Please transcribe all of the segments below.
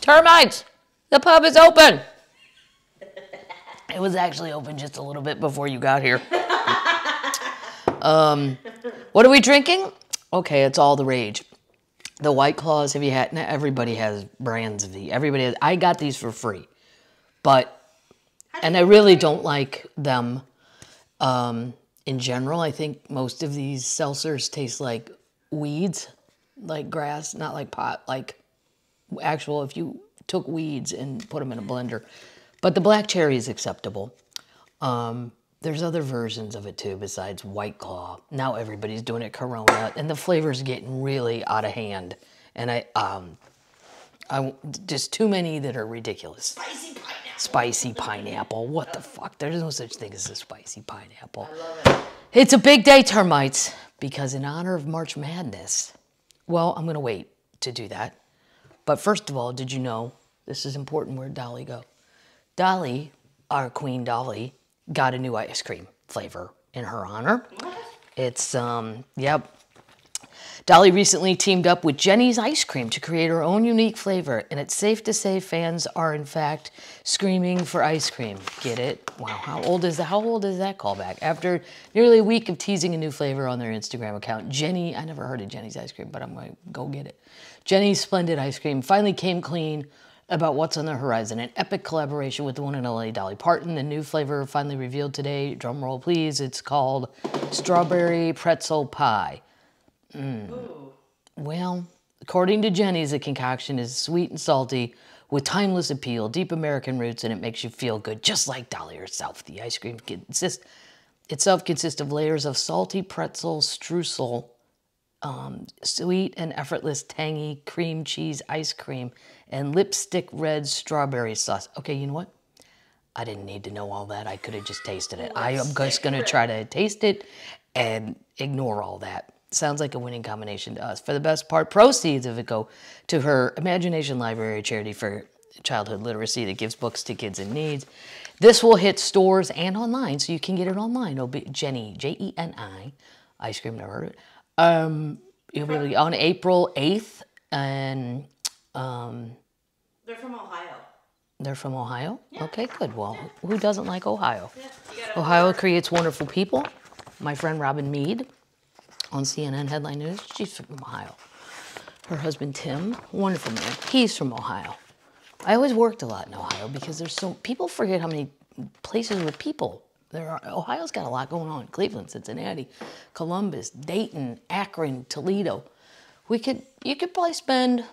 Termites! The pub is open! It was actually open just a little bit before you got here. What are we drinking? Okay, it's all the rage. The White Claws, have you had? Now everybody has brands of these. Everybody has. I got these for free. And I really don't like them in general. I think most of these seltzers taste like weeds, like grass, not like pot, like actual, if you took weeds and put them in a blender. But the black cherry is acceptable. There's other versions of it too besides White Claw. Now everybody's doing it Corona, and the flavor's getting really out of hand. And I just too many that are ridiculous. Spicy pineapple. Spicy pineapple. What the fuck? There's no such thing as a spicy pineapple. I love it. It's a big day, Termites, because in honor of March Madness, well, I'm gonna wait to do that. But first of all, did you know, this is important, where'd Dolly go? Dolly, our Queen Dolly, got a new ice cream flavor in her honor. What? It's, yep. Dolly recently teamed up with Jeni's Ice Cream to create her own unique flavor, and it's safe to say fans are, in fact, screaming for ice cream. Get it? Wow, how old is that callback? After nearly a week of teasing a new flavor on their Instagram account, Jeni, I never heard of Jeni's Ice Cream, but I'm going to go get it. Jeni's Splendid Ice Cream finally came clean about what's on the horizon. An epic collaboration with the one and only Dolly Parton. The new flavor finally revealed today. Drum roll, please. It's called Strawberry Pretzel Pie. Well, according to Jeni's, the concoction is sweet and salty with timeless appeal, deep American roots, and it makes you feel good, just like Dolly herself. The ice cream itself consists of layers of salty pretzel streusel, sweet and effortless tangy cream cheese ice cream, and lipstick red strawberry sauce. Okay, you know what? I didn't need to know all that. I could have just tasted it. I am just going to try to taste it and ignore all that. Sounds like a winning combination to us. For the best part, proceeds of it go to her Imagination Library charity for childhood literacy that gives books to kids in need. This will hit stores and online, so you can get it online. It'll be Jeni, Jeni, ice cream, never heard of it. You'll be able to, on April 8th, and They're from Ohio. They're from Ohio? Yeah. Okay, good. Well, who doesn't like Ohio? Yeah, Ohio creates wonderful people. My friend Robin Meade on CNN Headline News, she's from Ohio. Her husband Tim, wonderful man, he's from Ohio. I always worked a lot in Ohio because there's people forget how many places with people there are. Ohio's got a lot going on. Cleveland, Cincinnati, Columbus, Dayton, Akron, Toledo. You could probably spend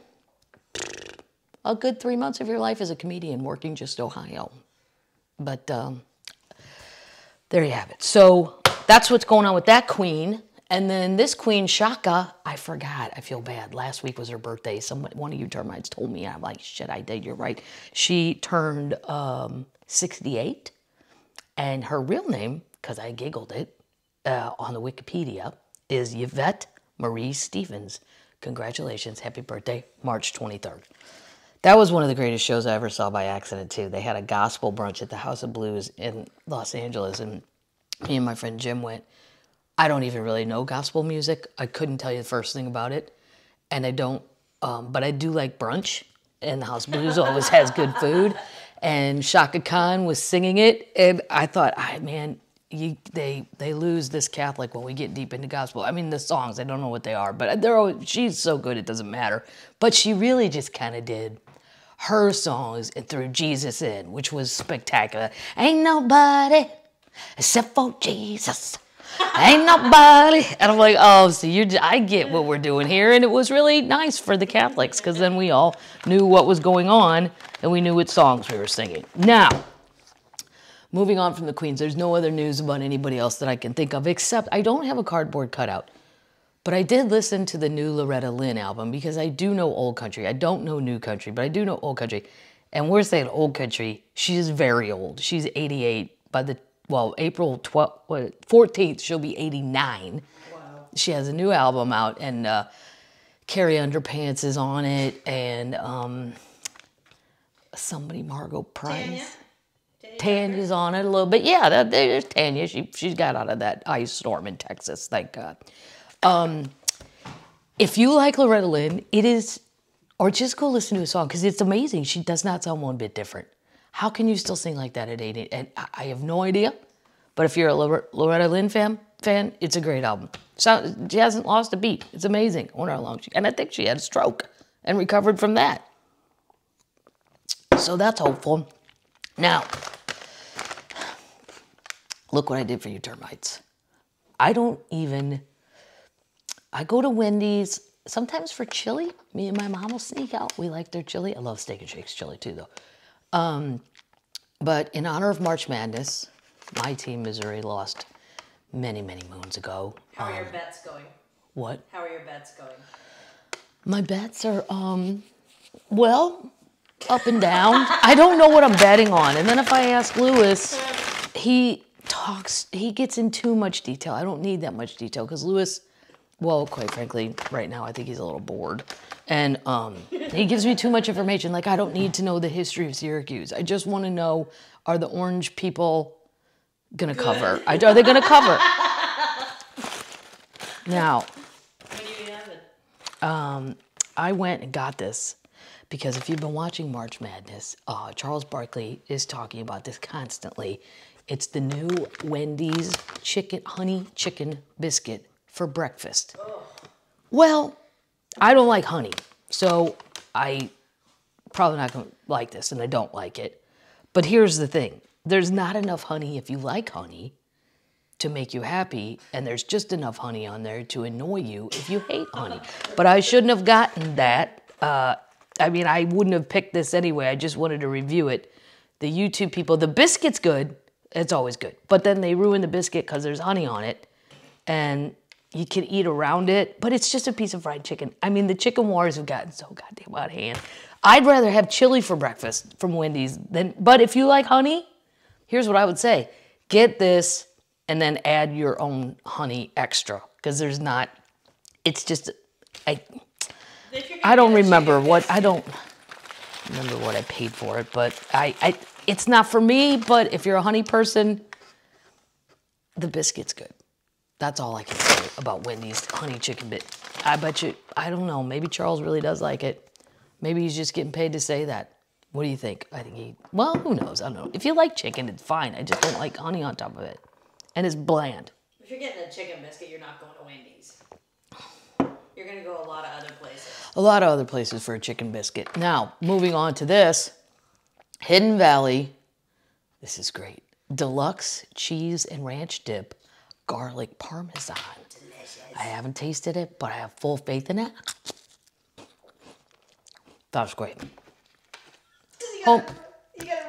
a good 3 months of your life as a comedian working just Ohio. But there you have it. So that's what's going on with that queen. And then this Queen Chaka, I forgot. I feel bad. Last week was her birthday. One of you termites told me. I'm like, shit, I did. You're right. She turned 68. And her real name, because I giggled it on the Wikipedia, is Yvette Marie Stevens. Congratulations. Happy birthday, March 23rd. That was one of the greatest shows I ever saw by accident, too. They had a gospel brunch at the House of Blues in Los Angeles, and me and my friend Jim went. I don't even really know gospel music. I couldn't tell you the first thing about it, and I don't, but I do like brunch, and the House of Blues always has good food, and Chaka Khan was singing it, and I thought, man, they lose this Catholic when we get deep into gospel. I mean, the songs, I don't know what they are, but she's so good it doesn't matter. But she really just kind of did her songs and threw Jesus in, which was spectacular. Ain't nobody except for Jesus. Ain't nobody. And I'm like, oh, so I get what we're doing here. And it was really nice for the Catholics because then we all knew what was going on and we knew what songs we were singing. Now, moving on from the Queens, there's no other news about anybody else that I can think of, except I don't have a cardboard cutout. But I did listen to the new Loretta Lynn album because I do know old country. I don't know new country, but I do know old country. And we're saying old country. She is very old. She's 88. April 14th, she'll be 89. Wow. She has a new album out, and Carrie Underpants is on it, and Margot Price. Tanya's on it a little bit. Yeah, there's Tanya. She's got out of that ice storm in Texas, thank God. If you like Loretta Lynn, it is Or just go listen to a song, because it's amazing. She does not sound one bit different. How can you still sing like that at 80? And I have no idea. But if you're a Loretta Lynn fan, it's a great album. So she hasn't lost a beat. It's amazing. I wonder how long and I think she had a stroke and recovered from that. So that's hopeful. Now, look what I did for you, Termites. I go to Wendy's sometimes for chili. Me and my mom will sneak out. We like their chili. I love Steak and Shake's chili too, though. But in honor of March Madness, my team, Missouri, lost many, many moons ago. How are your bets going? What? How are your bets going? My bets are, well, up and down. I don't know what I'm betting on. And then if I ask Lewis, he gets in too much detail. I don't need that much detail because Lewis, well, quite frankly, right now I think he's a little bored. And he gives me too much information. Like, I don't need to know the history of Syracuse. I just want to know, are the orange people going to cover? Are they going to cover? Now, I went and got this because if you've been watching March Madness, Charles Barkley is talking about this constantly. It's the new Wendy's honey chicken biscuit for breakfast. Oh. Well, I don't like honey, so I probably not going to like this, and I don't like it. But here's the thing. There's not enough honey if you like honey to make you happy, and there's just enough honey on there to annoy you if you hate honey. But I shouldn't have gotten that. I mean, I wouldn't have picked this anyway. I just wanted to review it. The YouTube people, the biscuit's good. It's always good. But then they ruin the biscuit because there's honey on it, and you can eat around it, but it's just a piece of fried chicken. I mean, the chicken wars have gotten so goddamn out of hand. I'd rather have chili for breakfast from Wendy's but if you like honey, here's what I would say. Get this and then add your own honey extra, because there's not, it's just, I don't remember what I paid for it, but it's not for me, but if you're a honey person, the biscuit's good. That's all I can say about Wendy's honey chicken bit. I bet you, I don't know, maybe Charles really does like it. Maybe he's just getting paid to say that. What do you think? I think well, who knows? I don't know. If you like chicken, it's fine. I just don't like honey on top of it. And it's bland. If you're getting a chicken biscuit, you're not going to Wendy's. You're going to go a lot of other places. A lot of other places for a chicken biscuit. Now, moving on to this. Hidden Valley. This is great. Deluxe cheese and ranch dip. Garlic Parmesan. Delicious. I haven't tasted it, but I have full faith in it. That was great. You got a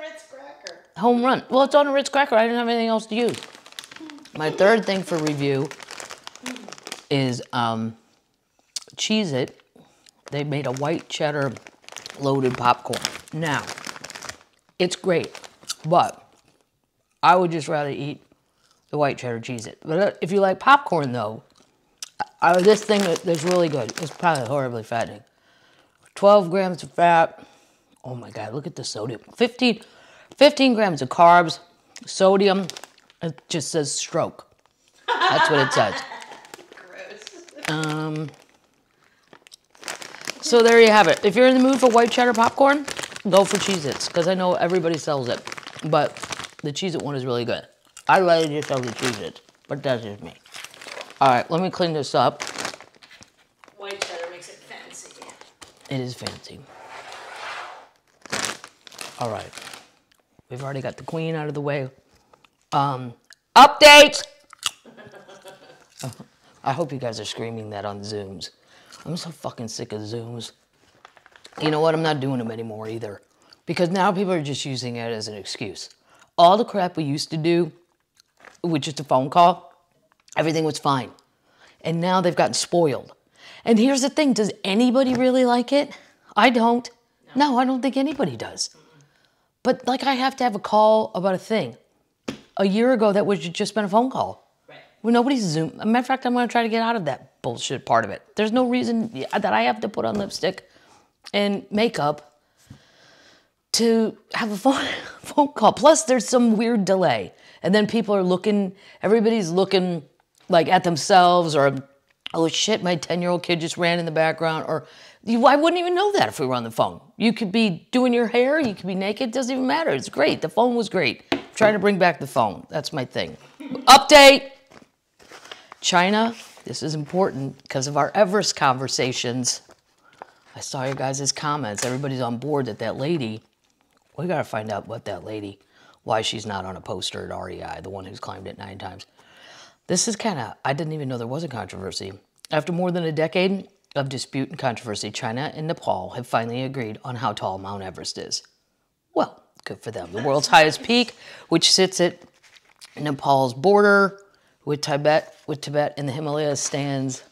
Ritz cracker. Home run. Well, it's on a Ritz cracker. I didn't have anything else to use. My third thing for review is Cheez-It. They made a white cheddar loaded popcorn. Now, it's great, but I would just rather eat the white cheddar Cheez-It. But if you like popcorn, though, this thing that's really good. It's probably horribly fattening. 12 grams of fat. Oh my God, look at the sodium. 15 grams of carbs, sodium. It just says stroke. That's what it says. Gross. So there you have it. If you're in the mood for white cheddar popcorn, go for Cheez-Its, because I know everybody sells it. But the Cheez-It one is really good. I'd rather just have the Cheez-Its, but that's just me. All right, let me clean this up. White cheddar makes it fancy. It is fancy. All right. We've already got the queen out of the way. Updates! I hope you guys are screaming that on Zooms. I'm so fucking sick of Zooms. You know what? I'm not doing them anymore either. Because now people are just using it as an excuse. All the crap we used to do with just a phone call, everything was fine. And now they've gotten spoiled. And here's the thing. Does anybody really like it? I don't. No, I don't think anybody does. But like, I have to have a call about a thing. A year ago, that would just been a phone call. Right. Well, nobody's Zoom. As a matter of fact, I'm going to try to get out of that bullshit part of it. There's no reason that I have to put on lipstick and makeup to have a phone call. Plus, there's some weird delay. And then people are looking, everybody's looking like at themselves or oh shit, my 10-year-old kid just ran in the background, or I wouldn't even know that if we were on the phone. You could be doing your hair, you could be naked, it doesn't even matter. It's great. The phone was great. I'm trying to bring back the phone. That's my thing. Update. China, this is important because of our Everest conversations. I saw your guys' comments. Everybody's on board that lady, we got to find out why she's not on a poster at REI, the one who's climbed it 9 times. This is kind of, I didn't even know there was a controversy. After more than a decade of dispute and controversy, China and Nepal have finally agreed on how tall Mount Everest is. Well, good for them. The world's highest peak, which sits at Nepal's border with Tibet and the Himalayas, stands,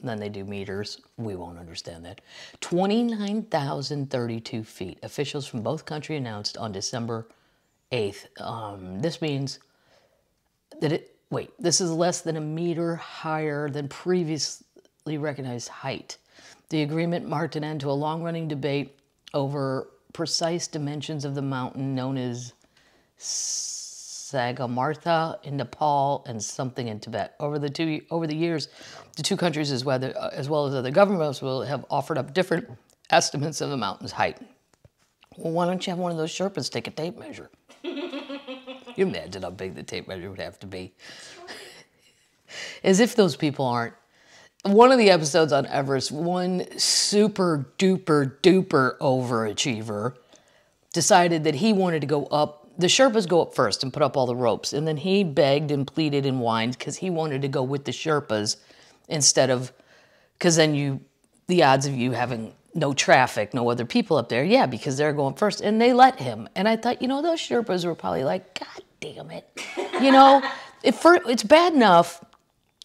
then they do meters. We won't understand that. 29,032 feet. Officials from both countries announced on December 8th. This means that this is less than a meter higher than previously recognized height. The agreement marked an end to a long-running debate over precise dimensions of the mountain known as Sagarmatha in Nepal and something in Tibet. Over the years, the two countries, as well as other governments, will have offered up different estimates of the mountain's height. Well, why don't you have one of those Sherpas take a tape measure? You imagine how big the tape measure would have to be. As if those people aren't. One of the episodes on Everest, one super duper duper overachiever decided that he wanted to go up. The Sherpas go up first and put up all the ropes. And then he begged and pleaded and whined because he wanted to go with the Sherpas instead of, because then the odds of you having no traffic, no other people up there. Yeah, because they're going first. And they let him. And I thought, those Sherpas were probably like, God damn it. It's bad enough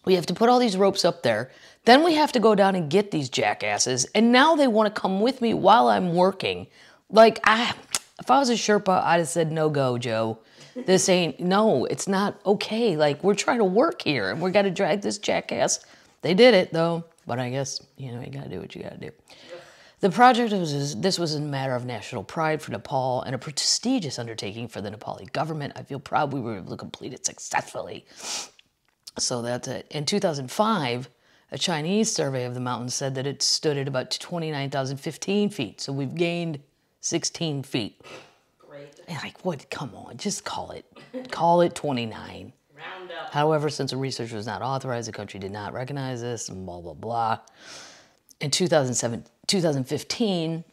we have to put all these ropes up there. Then we have to go down and get these jackasses. And now they want to come with me while I'm working. Like, if I was a Sherpa, I'd have said, no go, Joe. No, it's not okay. Like, we're trying to work here and we got to drag this jackass. They did it though. But I guess, you got to do what you got to do. The project was a matter of national pride for Nepal and a prestigious undertaking for the Nepali government. I feel proud we were able to complete it successfully. So that's it. In 2005, a Chinese survey of the mountain said that it stood at about 29,015 feet. So we've gained 16 feet. Great. And what? Come on, just call it. Call it 29. Round up. However, since the research was not authorized, the country did not recognize this, and blah, blah, blah. In 2015,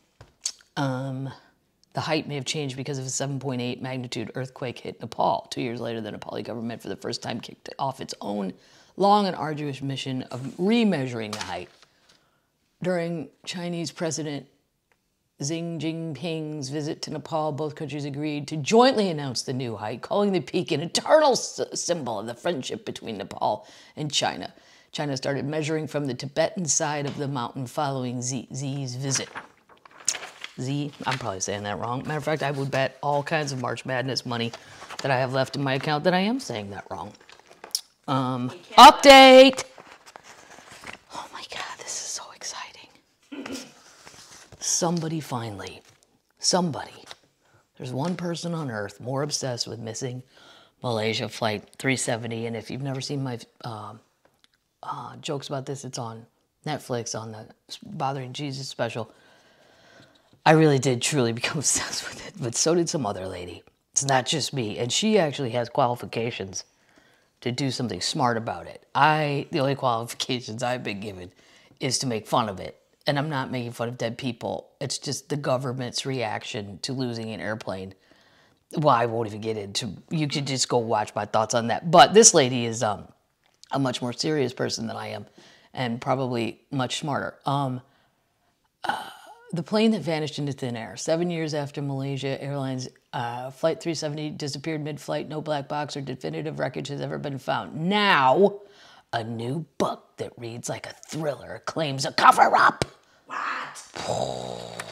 the height may have changed because of a 7.8 magnitude earthquake hit Nepal. 2 years later, the Nepali government for the first time kicked off its own long and arduous mission of remeasuring the height. During Chinese President Xi Jinping's visit to Nepal, both countries agreed to jointly announce the new height, calling the peak an eternal symbol of the friendship between Nepal and China. China started measuring from the Tibetan side of the mountain following Xi's visit. I'm probably saying that wrong. Matter of fact, I would bet all kinds of March Madness money that I have left in my account that I am saying that wrong. Update! Oh my God, this is so exciting. Somebody, there's one person on Earth more obsessed with missing Malaysia Flight 370, and if you've never seen my jokes about this, it's on Netflix on the Bothering Jesus special. I really did truly become obsessed with it, but so did some other lady. It's not just me, and she actually has qualifications to do something smart about it. The only qualifications I've been given is to make fun of it, and I'm not making fun of dead people. It's just the government's reaction to losing an airplane. Well, I won't even get into. You could just go watch my thoughts on that. But this lady is a much more serious person than I am, and probably much smarter. The plane that vanished into thin air. 7 years after Malaysia Airlines Flight 370 disappeared mid-flight, no black box or definitive wreckage has ever been found. Now, a new book that reads like a thriller claims a cover-up. What?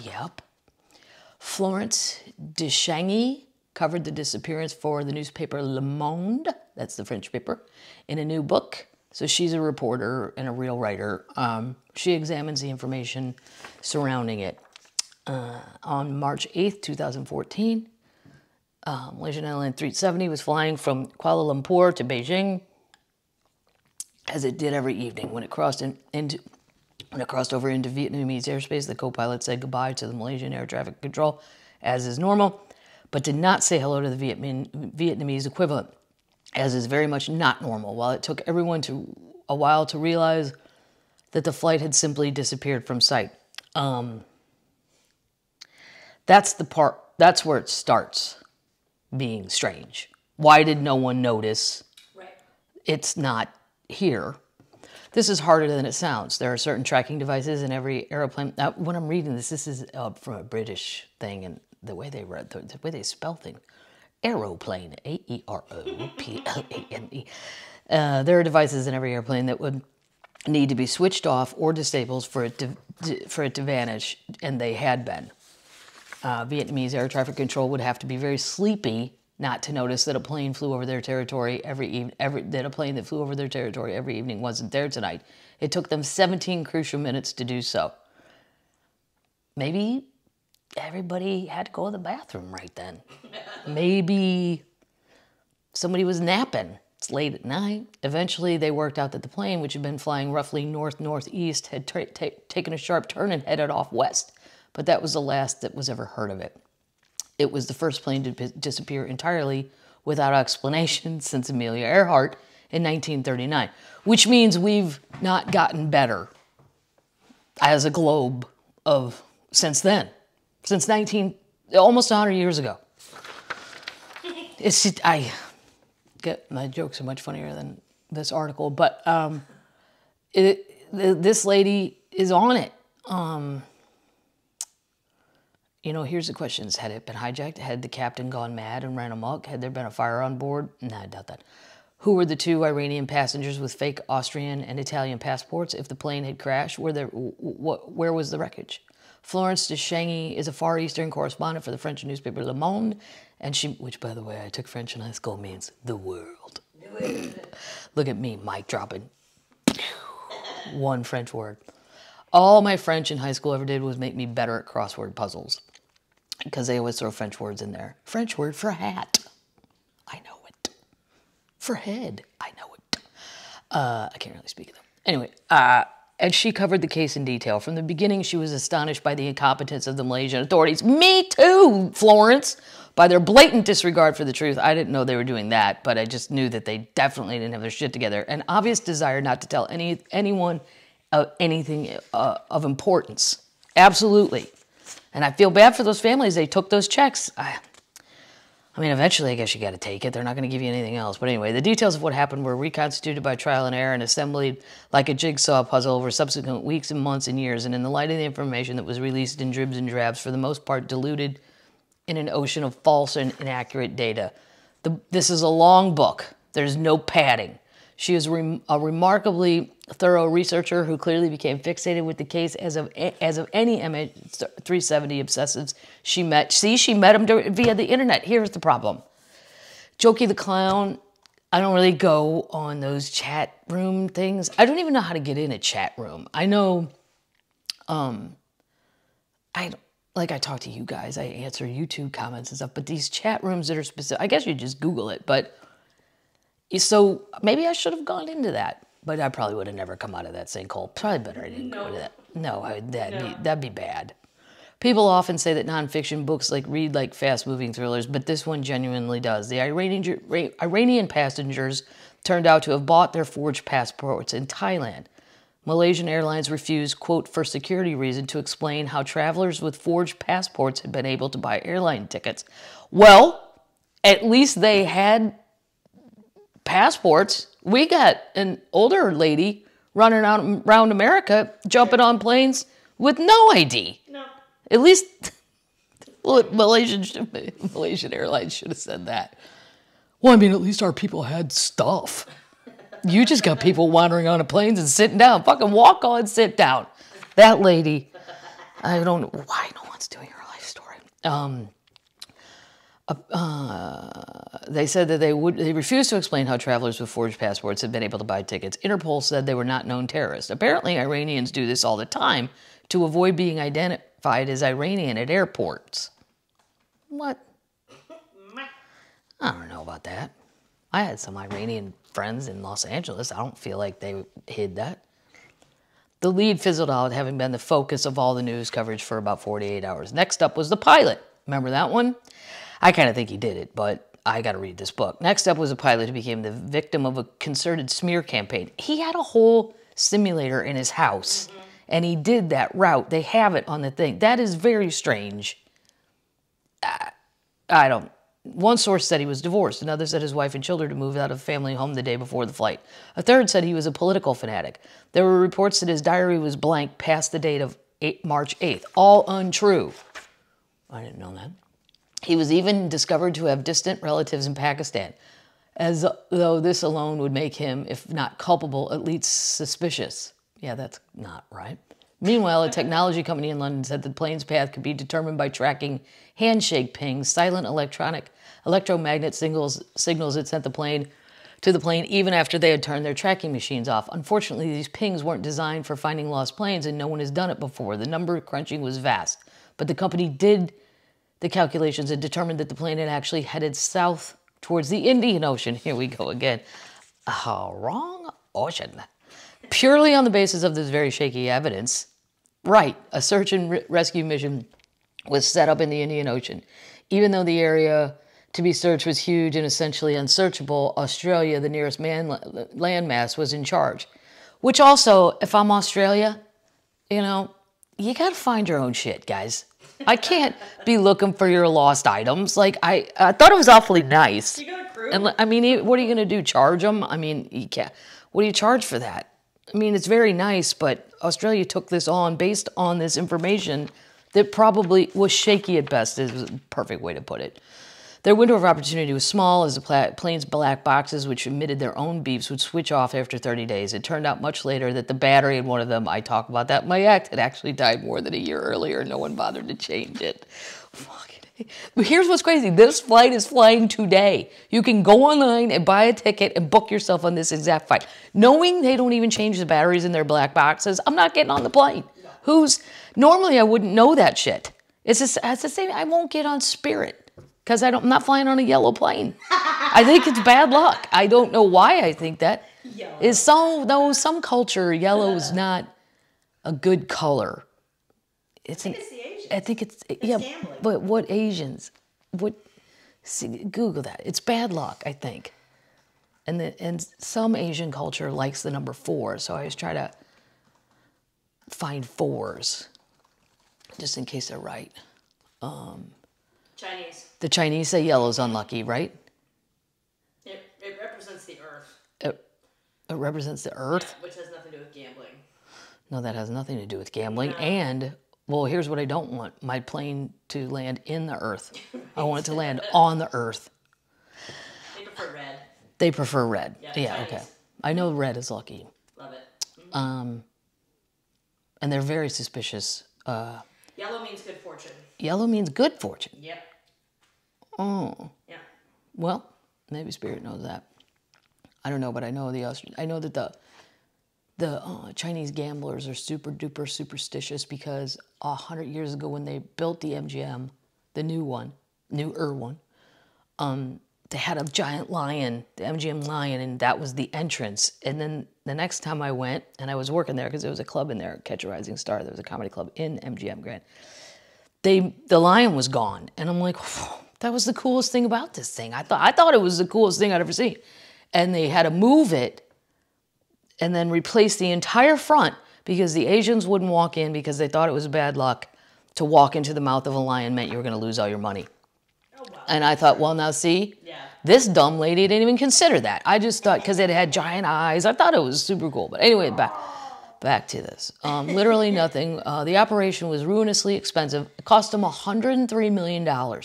Yep. Florence Deschangy covered the disappearance for the newspaper Le Monde, that's the French paper, in a new book. So she's a reporter and a real writer. She examines the information surrounding it. On March 8th, 2014, Malaysian Airlines 370 was flying from Kuala Lumpur to Beijing. as it did every evening. When it crossed over into Vietnamese airspace, the co-pilot said goodbye to the Malaysian air traffic control, as is normal, but did not say hello to the Vietnamese equivalent, as is very much not normal, while it took everyone a while to realize that the flight had simply disappeared from sight. That's where it starts being strange. Why did no one notice? Right. It's not here. This is harder than it sounds. There are certain tracking devices in every airplane. Now, when I'm reading this is from a British thing, and the way they read, the way they spell things. Aeroplane, A-E-R-O-P-L-A-N-E. There are devices in every airplane that would need to be switched off or disabled for it to vanish, and they had been. Vietnamese air traffic control would have to be very sleepy not to notice that a plane flew over their territory that a plane that flew over their territory every evening wasn't there tonight. It took them 17 crucial minutes to do so. Maybe everybody had to go to the bathroom right then. Maybe somebody was napping. It's late at night. Eventually, they worked out that the plane, which had been flying roughly north-northeast, had taken a sharp turn and headed off west. But that was the last that was ever heard of it. It was the first plane to disappear entirely without explanation since Amelia Earhart in 1939, which means we've not gotten better as a globe since then, since almost 100 years ago. It's just, my jokes are much funnier than this article, but this lady is on it. Here's the questions. Had it been hijacked? Had the captain gone mad and ran amok? Had there been a fire on board? Nah, I doubt that. Who were the two Iranian passengers with fake Austrian and Italian passports? If the plane had crashed, where was the wreckage? Florence de Chagny is a Far Eastern correspondent for the French newspaper Le Monde, and which, by the way, I took French in high school, means the world. Look at me, mic dropping. One French word. All my French in high school ever did was make me better at crossword puzzles, because they always throw French words in there. French word for hat. I know it. For head. I know it. I can't really speak of them. Anyway, and she covered the case in detail. From the beginning, she was astonished by the incompetence of the Malaysian authorities. Me too, Florence! By their blatant disregard for the truth. I didn't know they were doing that, but I just knew that they definitely didn't have their shit together. An obvious desire not to tell anyone anything of importance. Absolutely. And I feel bad for those families. They took those checks. I mean, eventually, I guess you got to take it. They're not going to give you anything else. But anyway, the details of what happened were reconstituted by trial and error and assembled like a jigsaw puzzle over subsequent weeks and months and years. And in the light of the information that was released in dribs and drabs, for the most part diluted in an ocean of false and inaccurate data. This is a long book. There's no padding. She is a remarkably thorough researcher who clearly became fixated with the case as of any MH370 obsessives she met. See, she met him via the internet. Here's the problem. Jokey the Clown, I don't really go on those chat room things. I don't even know how to get in a chat room. I know, I talk to you guys. I answer YouTube comments and stuff. But these chat rooms that are specific, I guess you just Google it. But so maybe I should have gone into that. But I probably would have never come out of that sinkhole. Probably better I didn't go to that. No, that'd be bad. People often say that nonfiction books read like fast-moving thrillers, but this one genuinely does. The Iranian passengers turned out to have bought their forged passports in Thailand. Malaysian Airlines refused, quote, for security reason, to explain how travelers with forged passports had been able to buy airline tickets. Well, at least they had passports. We got an older lady running around America, jumping on planes with no ID. No. At least, well, Malaysian Airlines should have said that. Well, I mean, at least our people had stuff. You just got people wandering on the planes and sitting down. Fucking walk on, sit down. That lady, I don't know why no one's doing her life story. They said that they refused to explain how travelers with forged passports had been able to buy tickets. Interpol said they were not known terrorists. Apparently, Iranians do this all the time to avoid being identified as Iranian at airports. What? I don't know about that. I had some Iranian friends in Los Angeles. I don't feel like they hid that. The lead fizzled out, having been the focus of all the news coverage for about 48 hours. Next up was the pilot. Remember that one? I kind of think he did it, but I got to read this book. Next up was a pilot who became the victim of a concerted smear campaign. He had a whole simulator in his house, and he did that route. They have it on the thing. That is very strange. I don't. One source said he was divorced. Another said his wife and children had moved out of the family home the day before the flight. A third said he was a political fanatic. There were reports that his diary was blank past the date of March 8th. All untrue. I didn't know that. He was even discovered to have distant relatives in Pakistan, as though this alone would make him, if not culpable, at least suspicious. Yeah, that's not right. Meanwhile, a technology company in London said the plane's path could be determined by tracking handshake pings, silent electromagnet signals that sent the plane to the plane even after they had turned their tracking machines off. Unfortunately, these pings weren't designed for finding lost planes, and no one has done it before. The number crunching was vast, but the company did the calculations and determined that the plane had actually headed south towards the Indian Ocean. Here we go again. Wrong ocean. Purely on the basis of this very shaky evidence. Right, a search and rescue mission was set up in the Indian Ocean. Even though the area to be searched was huge and essentially unsearchable, Australia, the nearest landmass, was in charge. Which also, if I'm Australia, you know, you gotta find your own shit, guys. I can't be looking for your lost items. Like, I thought it was awfully nice. You got a crew? And I mean, what are you gonna do, charge them? I mean, you can't. What do you charge for that? I mean, it's very nice, but Australia took this on based on this information that probably was shaky at best, is a perfect way to put it. Their window of opportunity was small, as the plane's black boxes, which emitted their own beeps, would switch off after 30 days. It turned out much later that the battery in one of them, I talk about that in my act, had actually died more than a year earlier. No one bothered to change it. But here's what's crazy. This flight is flying today. You can go online and buy a ticket and book yourself on this exact flight. Knowing they don't even change the batteries in their black boxes, I'm not getting on the plane. Normally I wouldn't know that shit. It's the same. I won't get on Spirit because I'm not flying on a yellow plane. I think it's bad luck. I don't know why I think that. Yellow. Some culture, yellow is not a good color. I think it's the Asians. I think it's gambling. But what Asians? Google that. It's bad luck, I think. And some Asian culture likes the number 4, so I always try to find 4s, just in case they're right. Chinese. The Chinese say yellow's unlucky, right? It represents the earth. It represents the earth? Yeah, which has nothing to do with gambling. No, that has nothing to do with gambling. No. And, well, here's what I don't want. My plane to land in the earth. I want it to land on the earth. They prefer red. They prefer red. Yeah, okay. I know red is lucky. Love it. Mm-hmm. And they're very suspicious. Yellow means good fortune. Yellow means good fortune. Yep. Oh. Yeah. Well, maybe Spirit knows that. I don't know, but I know I know that the Chinese gamblers are super duper superstitious because 100 years ago when they built the MGM, the newer one, they had a giant lion, the MGM lion, and that was the entrance. And then the next time I went, and I was working there because there was a club in there, Catch a Rising Star. There was a comedy club in MGM Grand. The lion was gone, and I'm like, that was the coolest thing about this thing. I thought it was the coolest thing I'd ever seen, and they had to move it and then replace the entire front because the Asians wouldn't walk in because they thought it was bad luck to walk into the mouth of a lion meant you were going to lose all your money. Oh, wow. And I thought, well, now see, this dumb lady didn't even consider that. I just thought because it had giant eyes, I thought it was super cool. But anyway, back to this. Literally nothing. The operation was ruinously expensive. It cost them $103 million.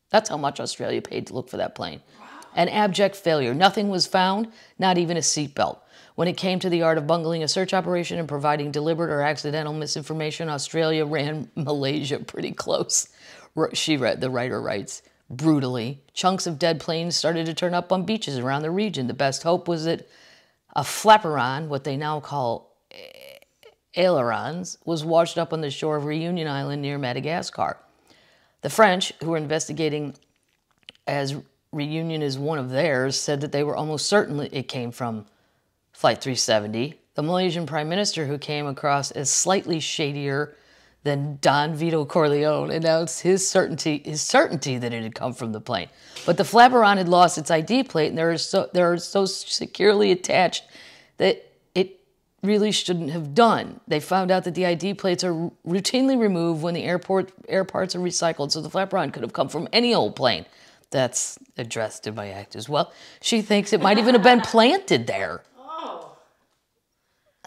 That's how much Australia paid to look for that plane. Wow. An abject failure. Nothing was found, not even a seatbelt. When it came to the art of bungling a search operation and providing deliberate or accidental misinformation, Australia ran Malaysia pretty close. The writer writes, brutally, chunks of dead planes started to turn up on beaches around the region. The best hope was that a flaperon, what they now call ailerons, was washed up on the shore of Reunion Island near Madagascar. The French, who were investigating as reunion is one of theirs, said that they were almost certain it came from Flight 370. The Malaysian Prime Minister, who came across as slightly shadier than Don Vito Corleone, announced his certainty that it had come from the plane. But the flaperon had lost its ID plate, and they're so securely attached that it really shouldn't have done. They found out that the ID plates are routinely removed when the air parts are recycled, so the flaperon could have come from any old plane. That's addressed to my act as well. She thinks it might even have been planted there. Oh.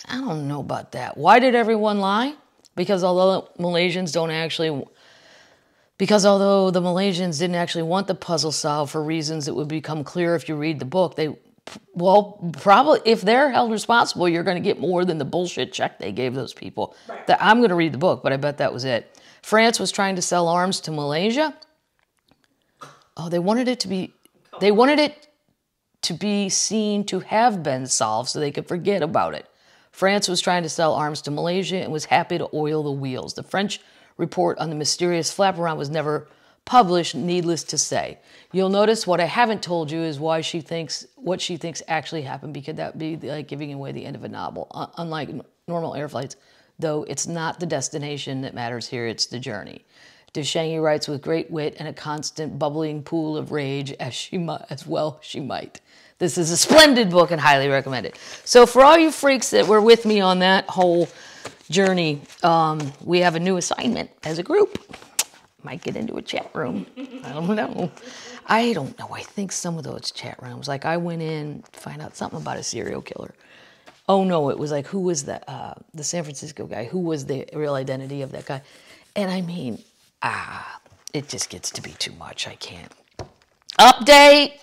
I don't know about that. Why did everyone lie? Because although the Malaysians didn't actually want the puzzle solved for reasons that would become clear if you read the book, probably if they're held responsible, you're going to get more than the bullshit check they gave those people. Right. I'm going to read the book, but I bet that was it. France was trying to sell arms to Malaysia. Oh, they wanted it to be seen to have been solved so they could forget about it. France was trying to sell arms to Malaysia and was happy to oil the wheels. The French report on the mysterious flaperon was never published, needless to say. You'll notice what I haven't told you is what she thinks actually happened, because that would be like giving away the end of a novel. Unlike normal air flights, though, it's not the destination that matters here, it's the journey. Ducheney writes with great wit and a constant bubbling pool of rage, as she might. This is a splendid book and highly recommend it. So for all you freaks that were with me on that whole journey, we have a new assignment as a group. Might get into a chat room. I don't know. I think some of those chat rooms, like I went in to find out something about a serial killer. Oh no, it was like, who was the San Francisco guy? Who was the real identity of that guy? And I mean, it just gets to be too much. I can't. Update.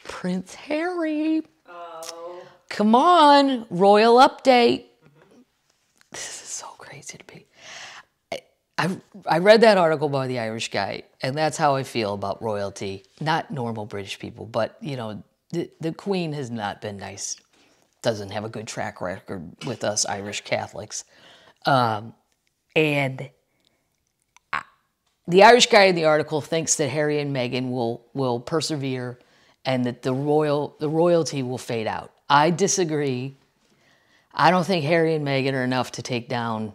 Prince Harry. Oh. Come on, royal update. This is so crazy to me. I read that article by the Irish guy, and that's how I feel about royalty. Not normal British people, but, you know, the Queen has not been nice. Doesn't have a good track record with us Irish Catholics. And the Irish guy in the article thinks that Harry and Meghan will persevere and that the royalty will fade out. I disagree. I don't think Harry and Meghan are enough to take down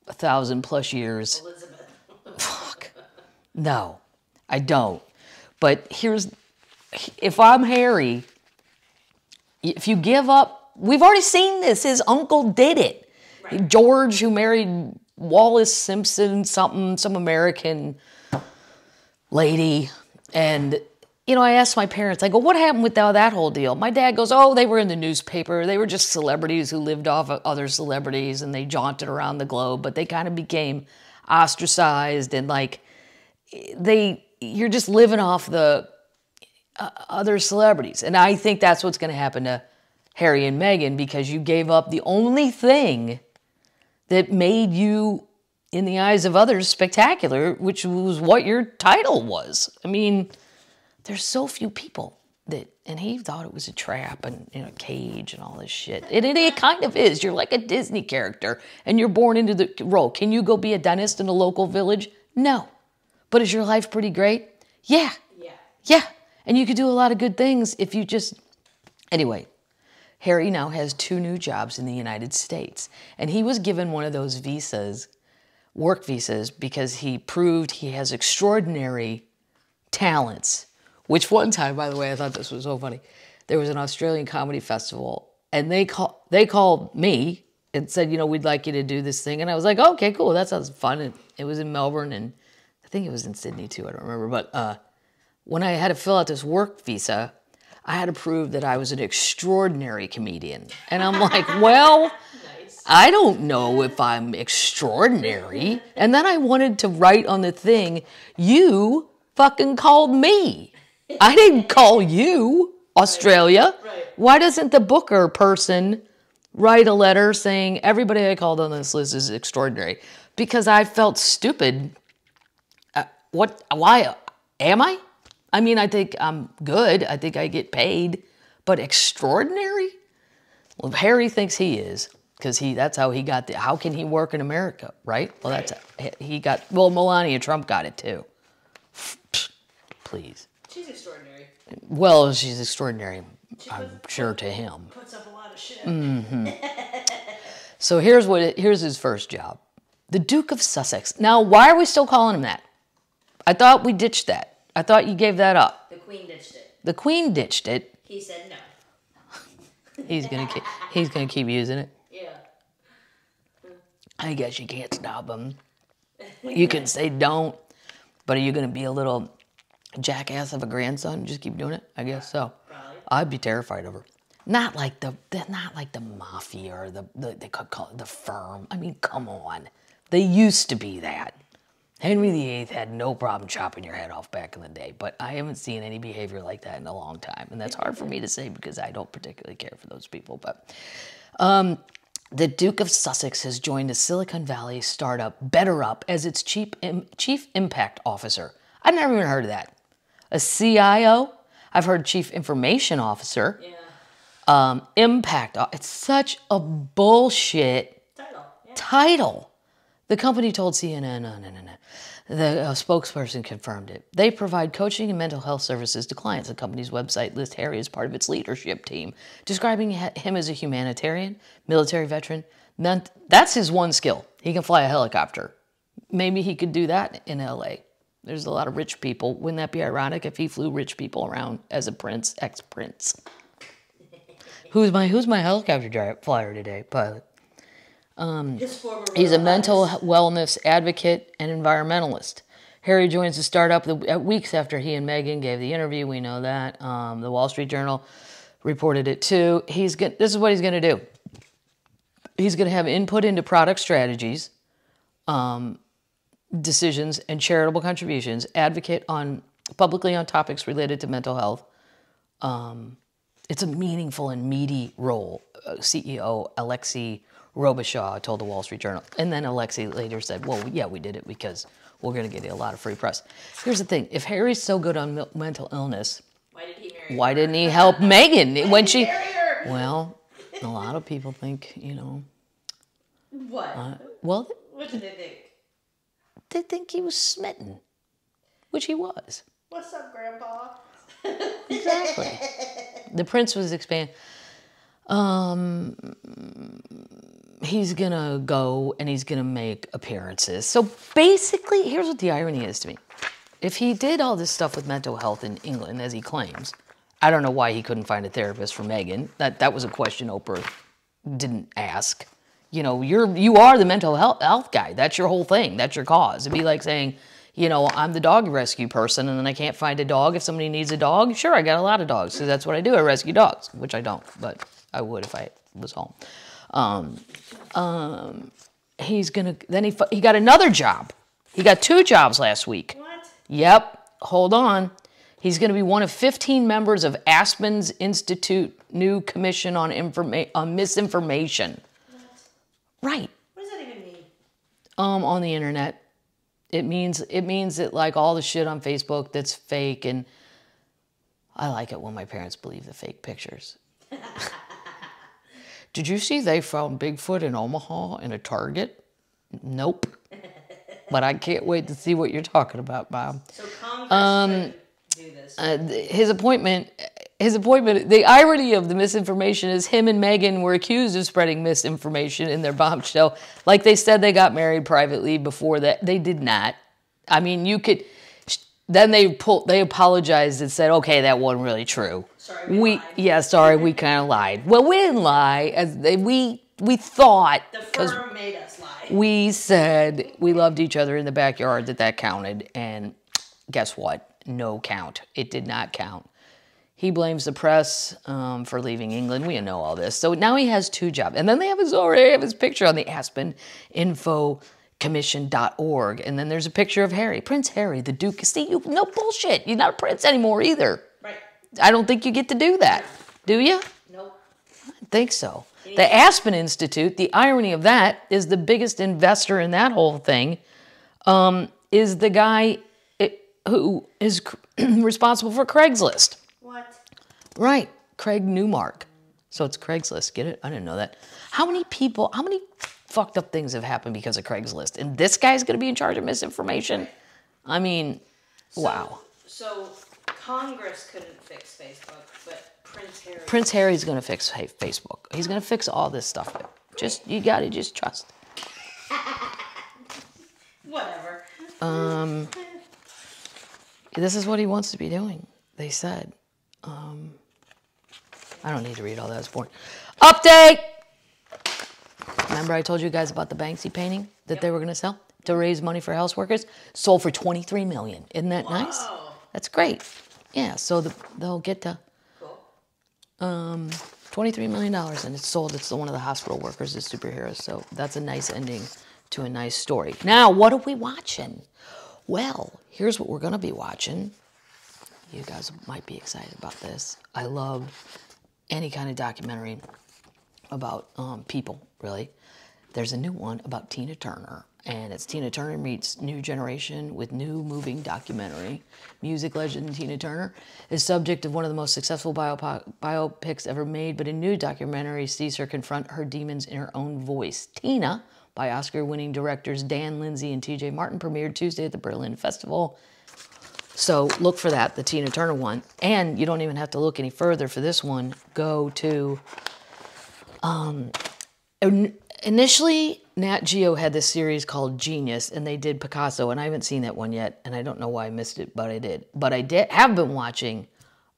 1,000+ years. Elizabeth. Fuck. No, I don't. But if I'm Harry, if you give up, we've already seen this. His uncle did it. Right. George, who married Wallace Simpson, some American lady. And, you know, I asked my parents, I go, what happened with that whole deal? My dad goes, oh, they were in the newspaper. They were just celebrities who lived off of other celebrities, and they jaunted around the globe, but they kind of became ostracized, and like, you're just living off the other celebrities. And I think that's what's going to happen to Harry and Meghan, because you gave up the only thing that made you, in the eyes of others, spectacular, which was what your title was. I mean, there's so few people and he thought it was a trap and, you know, a cage and all this shit. And it kind of is. You're like a Disney character and you're born into the role. Can you go be a dentist in a local village? No. But is your life pretty great? Yeah. Yeah. And you could do a lot of good things if you just... Anyway, Harry now has 2 new jobs in the United States. And he was given one of those visas, work visas, because he proved he has extraordinary talents. Which one time, by the way, I thought this was so funny. There was an Australian comedy festival, and they called me and said, you know, we'd like you to do this thing. And I was like, okay, cool, that sounds fun. And it was in Melbourne, and I think it was in Sydney too, I don't remember. But when I had to fill out this work visa, I had to prove that I was an extraordinary comedian. And I'm like, well, nice. I don't know if I'm extraordinary. And then I wanted to write on the thing, you fucking called me. I didn't call you, Australia. Right. Why doesn't the Booker person write a letter saying everybody I called on this list is extraordinary? Because I felt stupid. Why am I? I mean, I think I'm good. I think I get paid. But extraordinary? Well, Harry thinks he is, because that's how he got how can he work in America, right? Well, Melania Trump got it too. please. She's extraordinary. Well, she's extraordinary, I'm sure, to him. Puts up a lot of shit. So here's his first job. The Duke of Sussex. Now, why are we still calling him that? I thought we ditched that. I thought you gave that up. The Queen ditched it. The Queen ditched it. He said no. He's gonna keep using it. Yeah. I guess you can't stop him. You can say don't, but are you gonna be a little jackass of a grandson and just keep doing it? I guess so. Probably. I'd be terrified of her. Not like the mafia or they could call it the firm. I mean, come on. They used to be that. Henry VIII had no problem chopping your head off back in the day, but I haven't seen any behavior like that in a long time. And that's hard for me to say because I don't particularly care for those people. But the Duke of Sussex has joined a Silicon Valley startup, Better Up, as its chief impact officer. I've never even heard of that. A CIO? I've heard chief information officer. Yeah. Impact. It's such a bullshit title. The company told CNN, no. The spokesperson confirmed it. They provide coaching and mental health services to clients. The company's website lists Harry as part of its leadership team, describing him as a humanitarian, military veteran. That's his one skill. He can fly a helicopter. Maybe he could do that in LA. There's a lot of rich people. Wouldn't that be ironic if he flew rich people around as a prince, ex-prince? Who's my helicopter flyer today? Pilot. He's a mental wellness advocate and environmentalist. Harry joins the startup weeks after he and Meghan gave the interview. We know that. The Wall Street Journal reported it too. This is what he's going to do. He's going to have input into product strategies, decisions, and charitable contributions, advocate publicly on topics related to mental health. It's a meaningful and meaty role. CEO Alexei Robichaud told the Wall Street Journal. And then Alexei later said, well, yeah, we did it because we're going to get a lot of free press. Here's the thing. If Harry's so good on mental illness, why didn't he help Meghan when she... Well, a lot of people think, What? Well... What do they think? They think he was smitten, which he was. What's up, Grandpa? Exactly. The prince was expanding. He's going to go and he's going to make appearances. So basically, here's what the irony is to me. If he did all this stuff with mental health in England, as he claims, I don't know why he couldn't find a therapist for Meghan. That was a question Oprah didn't ask. You are the mental health guy. That's your whole thing. That's your cause. It'd be like saying, I'm the dog rescue person and then I can't find a dog. If somebody needs a dog, sure, I got a lot of dogs. So that's what I do. I rescue dogs, which I don't, but I would if I was home. He's gonna, then he got another job. He got 2 jobs last week. What? Yep, hold on. He's gonna be one of 15 members of Aspen's Institute new commission on misinformation. What? Right. What does that even mean? On the internet. It means that like all the shit on Facebook that's fake, and I like it when my parents believe the fake pictures. Did you see they found Bigfoot in Omaha in a Target? Nope. But I can't wait to see what you're talking about, Bob. So Congress could do this. His appointment, the irony of the misinformation is him and Meghan were accused of spreading misinformation in their bombshell. Like they said they got married privately before that. They did not. I mean, you could... Then they apologized and said, okay, that wasn't really true. Sorry, we lied. Yeah, sorry, we kind of lied. Well, we didn't lie. We thought... The firm made us lie. We said we loved each other in the backyard, that counted. And guess what? No count. It did not count. He blames the press for leaving England. We know all this. So now he has 2 jobs. And then they have his picture on the Aspen Infocommission.org. And then there's a picture of Harry. Prince Harry, the Duke. See, no bullshit. You're not a prince anymore either. Right. I don't think you get to do that. Do you? Nope. I think so. The Aspen Institute, the irony of that is the biggest investor in that whole thing is the guy who is responsible for Craigslist. What? Right. Craig Newmark. So it's Craigslist. Get it? I didn't know that. How many fucked up things have happened because of Craigslist? And this guy's going to be in charge of misinformation? I mean, wow. So Congress couldn't fix Facebook, but Prince Harry's going to fix Facebook. He's going to fix all this stuff. You got to just trust. Whatever. This is what he wants to be doing, they said. I don't need to read all that. It's boring. Update! Remember I told you guys about the Banksy painting that they were going to sell to raise money for house workers? Sold for $23 million. Isn't that nice? That's great. Yeah, so they'll get to $23 million, and it's sold. It's one of the hospital workers as superheroes. So that's a nice ending to a nice story. Now, what are we watching? Well, here's what we're going to be watching. You guys might be excited about this. I love any kind of documentary about people, really. There's a new one about Tina Turner, and it's Tina Turner meets New Generation with new moving documentary. Music legend Tina Turner is subject of one of the most successful biopics ever made, but a new documentary sees her confront her demons in her own voice. Tina, by Oscar-winning directors Dan Lindsay and T.J. Martin, premiered Tuesday at the Berlin Festival. So look for that, the Tina Turner one. And you don't even have to look any further for this one. Go to... Initially, Nat Geo had this series called Genius, and they did Picasso, and I haven't seen that one yet, and I don't know why I missed it, but I did. But I have been watching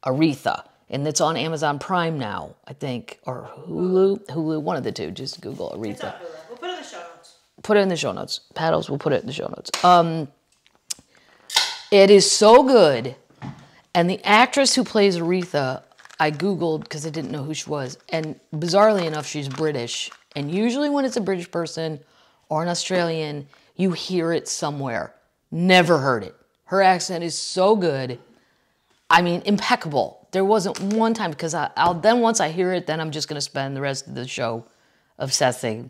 Aretha, and it's on Amazon Prime now, I think, or Hulu, one of the two. Just Google Aretha. It's on Hulu. We'll put it in the show notes. Put it in the show notes. Paddles, we'll put it in the show notes. It is so good, and the actress who plays Aretha, I Googled because I didn't know who she was, and bizarrely enough, she's British. And usually when it's a British person or an Australian, you hear it somewhere. Never heard it. Her accent is so good. I mean, impeccable. There wasn't one time, because then once I hear it, then I'm just going to spend the rest of the show obsessing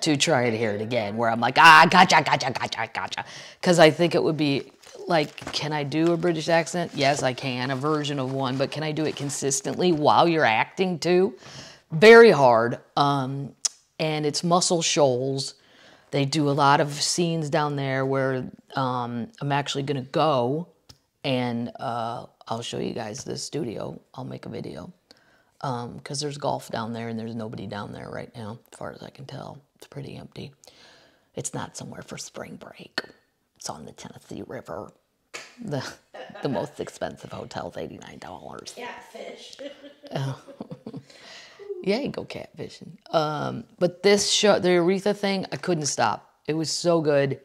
to try to hear it again, where I'm like, gotcha. Because I think it would be like, can I do a British accent? Yes, I can, a version of one, but can I do it consistently while you're acting too? Very hard. And it's Muscle Shoals. They do a lot of scenes down there where I'm actually going to go, and I'll show you guys the studio. I'll make a video because there's golf down there, and there's nobody down there right now, as far as I can tell. It's pretty empty. It's not somewhere for spring break. It's on the Tennessee River. The most expensive hotel's $89. Catfish. Yeah, you go catfishing. But this show, the Aretha thing, I couldn't stop. It was so good.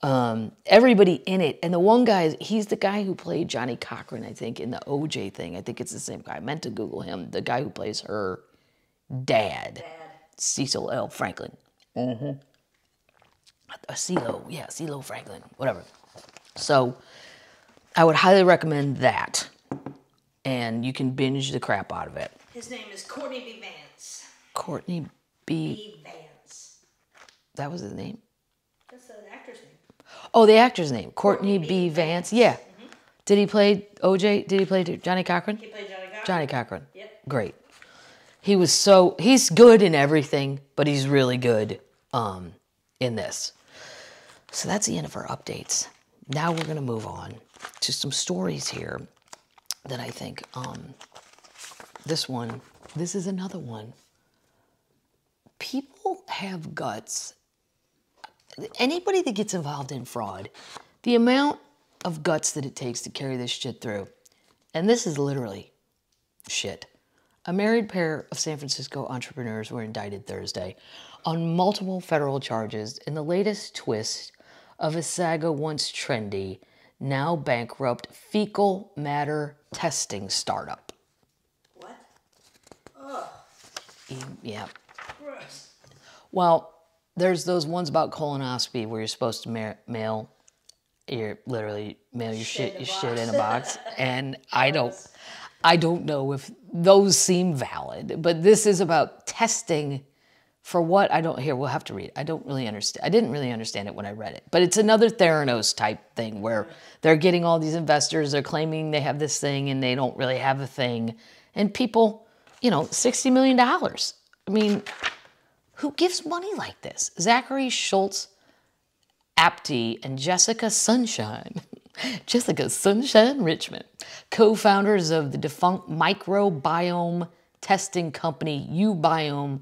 Everybody in it. And the one guy, he's the guy who played Johnny Cochran, I think, in the OJ thing. I think it's the same guy. I meant to Google him. The guy who plays her dad. Cecil L. Franklin. Mm-hmm. CeeLo Franklin, whatever. So I would highly recommend that. And you can binge the crap out of it. His name is Courtney B. Vance. Courtney B. Vance. That was his name? That's the actor's name. Oh, the actor's name. Courtney B. Vance. Yeah. Mm-hmm. Did he play OJ? Did he play Johnny Cochran? He played Johnny Cochran. Johnny Cochran. Yep. Great. He's good in everything, but he's really good in this. So that's the end of our updates. Now we're going to move on to some stories here that I think... This is another one. People have guts. Anybody that gets involved in fraud, the amount of guts that it takes to carry this shit through. And this is literally shit. A married pair of San Francisco entrepreneurs were indicted Thursday on multiple federal charges in the latest twist of a saga once trendy, now bankrupt fecal matter testing startup. Yeah. Gross. Well, there's those ones about colonoscopy where you're supposed to mail your shit in a box, and I don't know if those seem valid, but this is about testing for what we'll have to read. I don't really understand. I didn't really understand it when I read it, but it's another Theranos type thing where they're getting all these investors, they're claiming they have this thing and they don't really have a thing, and people, $60 million. I mean, who gives money like this? Zachary Schultz Apte and Jessica Sunshine Jessica Sunshine Richmond, co-founders of the defunct microbiome testing company Ubiome,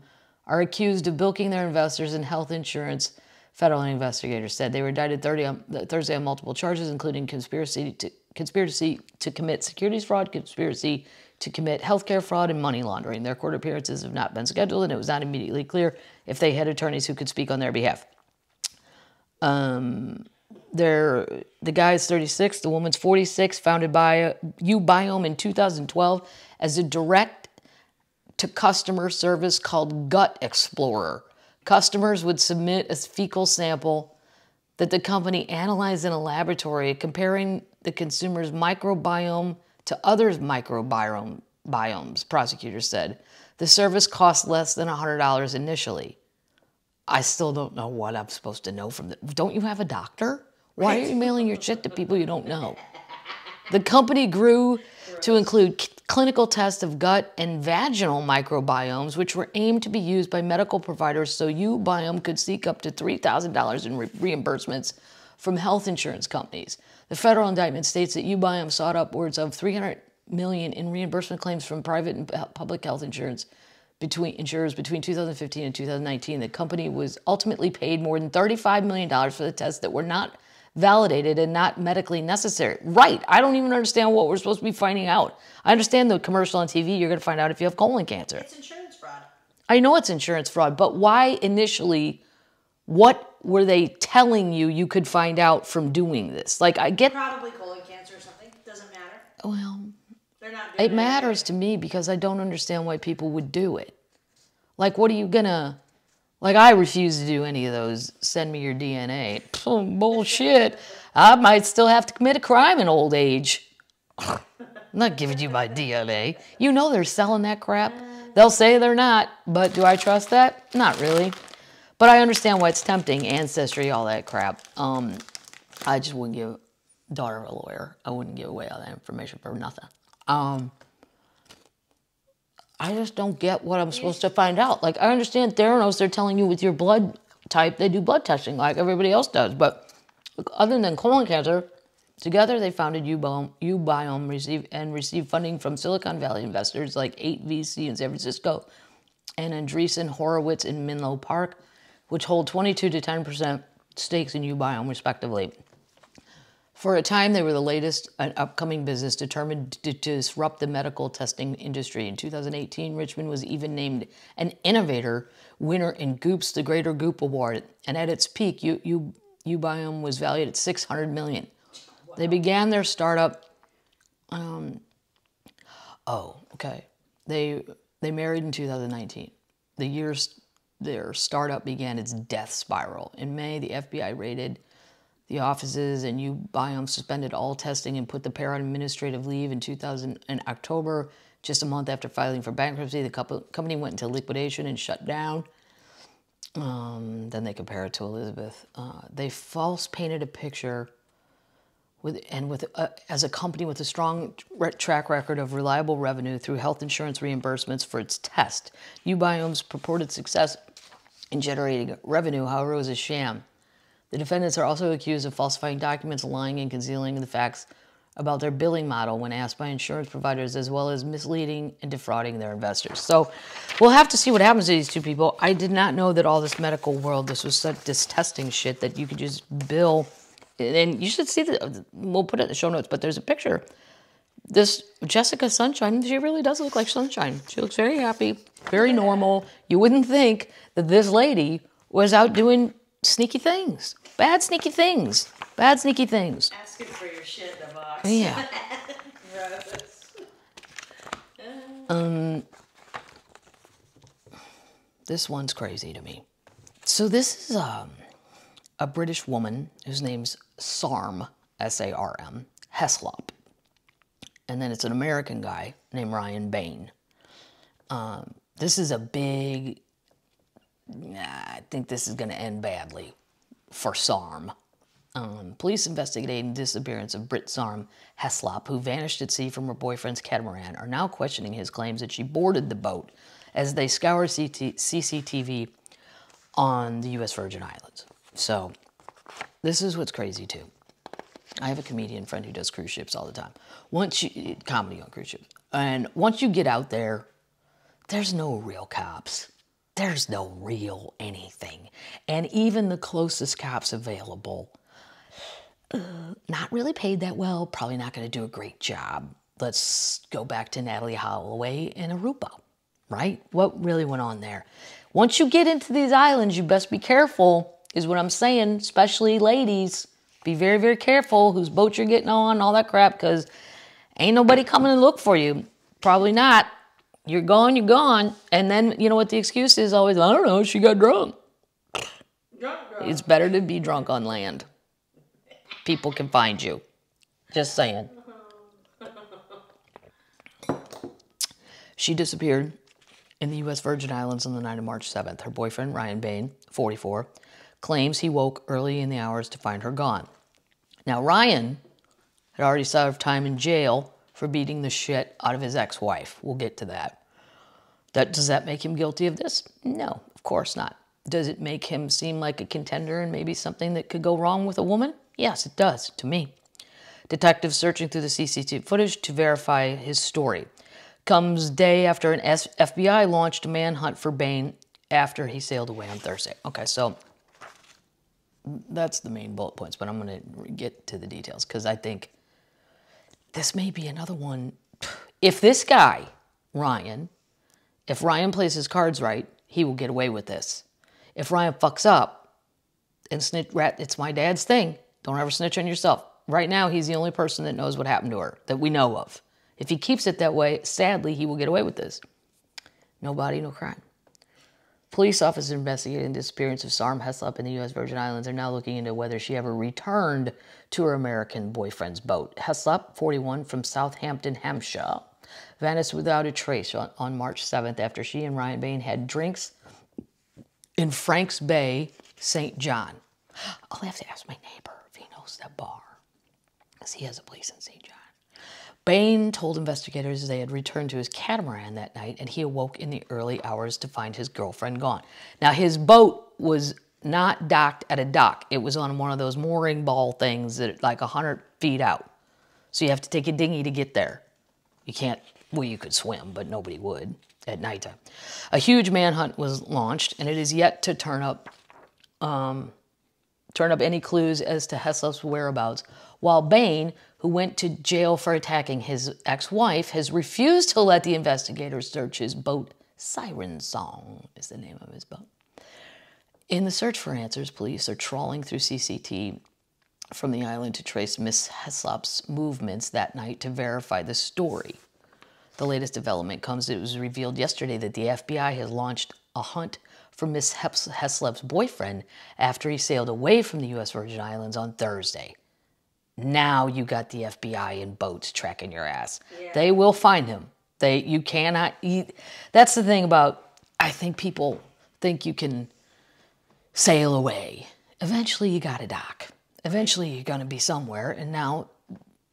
are accused of bilking their investors in health insurance. Federal investigators said they were indicted Thursday on multiple charges, including conspiracy to commit securities fraud, conspiracy to commit healthcare fraud, and money laundering. Their court appearances have not been scheduled, and it was not immediately clear if they had attorneys who could speak on their behalf. The guy's 36, the woman's 46, founded by Ubiome in 2012 as a direct-to-customer service called Gut Explorer. Customers would submit a fecal sample that the company analyzed in a laboratory, comparing the consumer's microbiome to others' microbiomes, prosecutors said. The service cost less than $100 initially. I still don't know what I'm supposed to know from Don't you have a doctor? Why are you mailing your shit to people you don't know? The company grew to include clinical tests of gut and vaginal microbiomes, which were aimed to be used by medical providers so Ubiome could seek up to $3,000 in reimbursements from health insurance companies. The federal indictment states that Ubiome sought upwards of $300 million in reimbursement claims from private and public health insurers between 2015 and 2019. The company was ultimately paid more than $35 million for the tests that were not validated and not medically necessary. Right. I don't even understand what we're supposed to be finding out. I understand the commercial on TV, you're going to find out if you have colon cancer. It's insurance fraud. I know it's insurance fraud, but why initially, what were they telling you could find out from doing this? Like, I get... Probably colon cancer or something. Doesn't matter. Well, they're not doing it matters to me because I don't understand why people would do it. Like, what are you gonna... Like, I refuse to do any of those, send me your DNA. Oh, bullshit. I might still have to commit a crime in old age. I'm not giving you my DNA. You know they're selling that crap. They'll say they're not, but do I trust that? Not really. But I understand why it's tempting, ancestry, all that crap. I just wouldn't give daughter of a lawyer. I wouldn't give away all that information for nothing. I just don't get what I'm supposed to find out. Like, I understand Theranos, they're telling you with your blood type, they do blood testing like everybody else does. But other than colon cancer, together they founded Ubiome received funding from Silicon Valley investors like 8VC in San Francisco and Andreessen Horowitz in Menlo Park, which hold 22 to 10% stakes in Ubiome, respectively. For a time, they were the latest upcoming business determined to disrupt the medical testing industry. In 2018, Richmond was even named an innovator winner in Goop's The Greater Goop Award. And at its peak, Ubiome was valued at $600 million. Wow. They began their startup... They married in 2019. The year their startup began its death spiral. In May, the FBI raided the offices, and Ubiome suspended all testing and put the pair on administrative leave in October, just a month after filing for bankruptcy. The company went into liquidation and shut down. Then they compare it to Elizabeth. They false painted a picture as a company with a strong track record of reliable revenue through health insurance reimbursements for its test. Ubiome's purported success in generating revenue, however, was a sham. The defendants are also accused of falsifying documents, lying and concealing the facts about their billing model when asked by insurance providers, as well as misleading and defrauding their investors. So we'll have to see what happens to these two people. I did not know that all this medical world, this testing shit that you could just bill. And you should see we'll put it in the show notes, but there's a picture. This Jessica Sunshine, she really does look like sunshine. She looks very happy, very normal. You wouldn't think that this lady was out doing sneaky things. Bad sneaky things. Bad sneaky things. Asking for your shit in a box. Yeah. This one's crazy to me. So this is a British woman whose name's Sarm, S-A-R-M, Heslop. And then it's an American guy named Ryan Bain. This is a big... I think this is going to end badly for Sarm. Police investigating the disappearance of Brit Sarm Heslop, who vanished at sea from her boyfriend's catamaran, are now questioning his claims that she boarded the boat as they scour CCTV on the U.S. Virgin Islands. So this is what's crazy, too. I have a comedian friend who does cruise ships all the time. Comedy on cruise ships. And once you get out there, there's no real cops. There's no real anything. And even the closest cops available, not really paid that well, probably not going to do a great job. Let's go back to Natalie Holloway and Aruba, right? What really went on there? Once you get into these islands, you best be careful, is what I'm saying, especially ladies. Be very, very careful whose boat you're getting on, all that crap, because ain't nobody coming to look for you. Probably not. You're gone, you're gone. And then, you know what the excuse is always? I don't know, she got drunk. Drunk. It's better to be drunk on land. People can find you. Just saying. She disappeared in the U.S. Virgin Islands on the night of March 7th. Her boyfriend, Ryan Bain, 44, claims he woke early in the hours to find her gone. Now, Ryan had already served time in jail for beating the shit out of his ex-wife. We'll get to that. Does that make him guilty of this? No, of course not. Does it make him seem like a contender and maybe something that could go wrong with a woman? Yes, it does, to me. Detectives searching through the CCTV footage to verify his story. Comes day after an FBI launched a manhunt for Bain after he sailed away on Thursday. Okay, so that's the main bullet points, but I'm going to get to the details because I think this may be another one. If this guy, Ryan, if Ryan plays his cards right, he will get away with this. If Ryan fucks up and it's my dad's thing, don't ever snitch on yourself. Right now, he's the only person that knows what happened to her that we know of. If he keeps it that way, sadly, he will get away with this. No body, no crime. Police officers investigating the disappearance of Sarm Heslop in the U.S. Virgin Islands are now looking into whether she ever returned to her American boyfriend's boat. Heslop, 41, from Southampton, Hampshire, vanished without a trace on March 7th after she and Ryan Bain had drinks in Franks Bay, St. John. I'll have to ask my neighbor if he knows that bar, because he has a place in St. John. Bain told investigators they had returned to his catamaran that night, and he awoke in the early hours to find his girlfriend gone. Now, his boat was not docked at a dock. It was on one of those mooring ball things that like 100 feet out. So you have to take a dinghy to get there. You can't, well, you could swim, but nobody would at nighttime. A huge manhunt was launched, and it is yet to turn up any clues as to Heslop's whereabouts, while Bain, who went to jail for attacking his ex-wife, has refused to let the investigators search his boat. Siren Song is the name of his boat. In the search for answers, police are trawling through CCTV from the island to trace Miss Heslop's movements that night to verify the story. The latest development comes, it was revealed yesterday that the FBI has launched a hunt for Miss Heslop's boyfriend after he sailed away from the U.S. Virgin Islands on Thursday. Now you got the FBI in boats tracking your ass. Yeah. They will find him. You cannot eat. That's the thing about, I think people think you can sail away. Eventually you got to dock. Eventually you're going to be somewhere. And now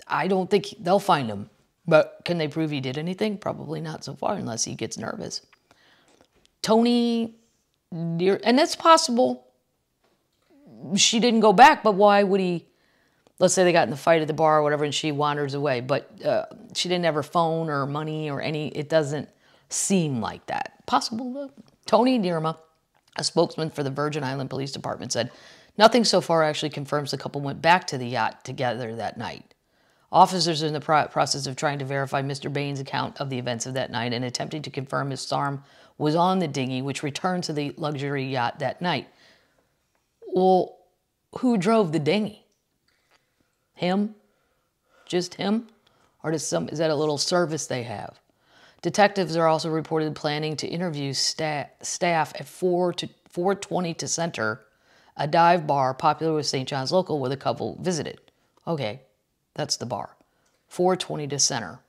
I don't think they'll find him. But can they prove he did anything? Probably not so far unless he gets nervous. Tony, and it's possible she didn't go back, but why would he? Let's say they got in the fight at the bar or whatever and she wanders away, but she didn't have her phone or money or it doesn't seem like that. Possible though. Tony Nirma, a spokesman for the Virgin Island Police Department, said nothing so far actually confirms the couple went back to the yacht together that night. Officers are in the process of trying to verify Mr. Bain's account of the events of that night and attempting to confirm if Sarm was on the dinghy which returned to the luxury yacht that night. Well, who drove the dinghy? Him? Just him? Or is that a little service they have? Detectives are also reported planning to interview staff at 420 to Center, a dive bar popular with St. John's local where the couple visited. Okay, that's the bar. 420 to Center.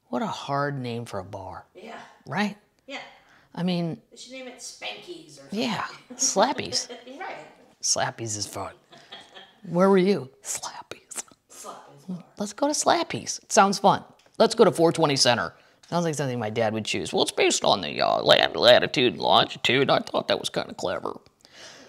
What a hard name for a bar. Yeah. Right? Yeah. I mean... They should name it Spankies or something. Yeah, Slappies. Right. Slappies is fun. Where were you? Slappies. Slappies. Let's go to Slappies. It sounds fun. Let's go to 420 Center. Sounds like something my dad would choose. Well, it's based on the latitude and longitude. I thought that was kind of clever.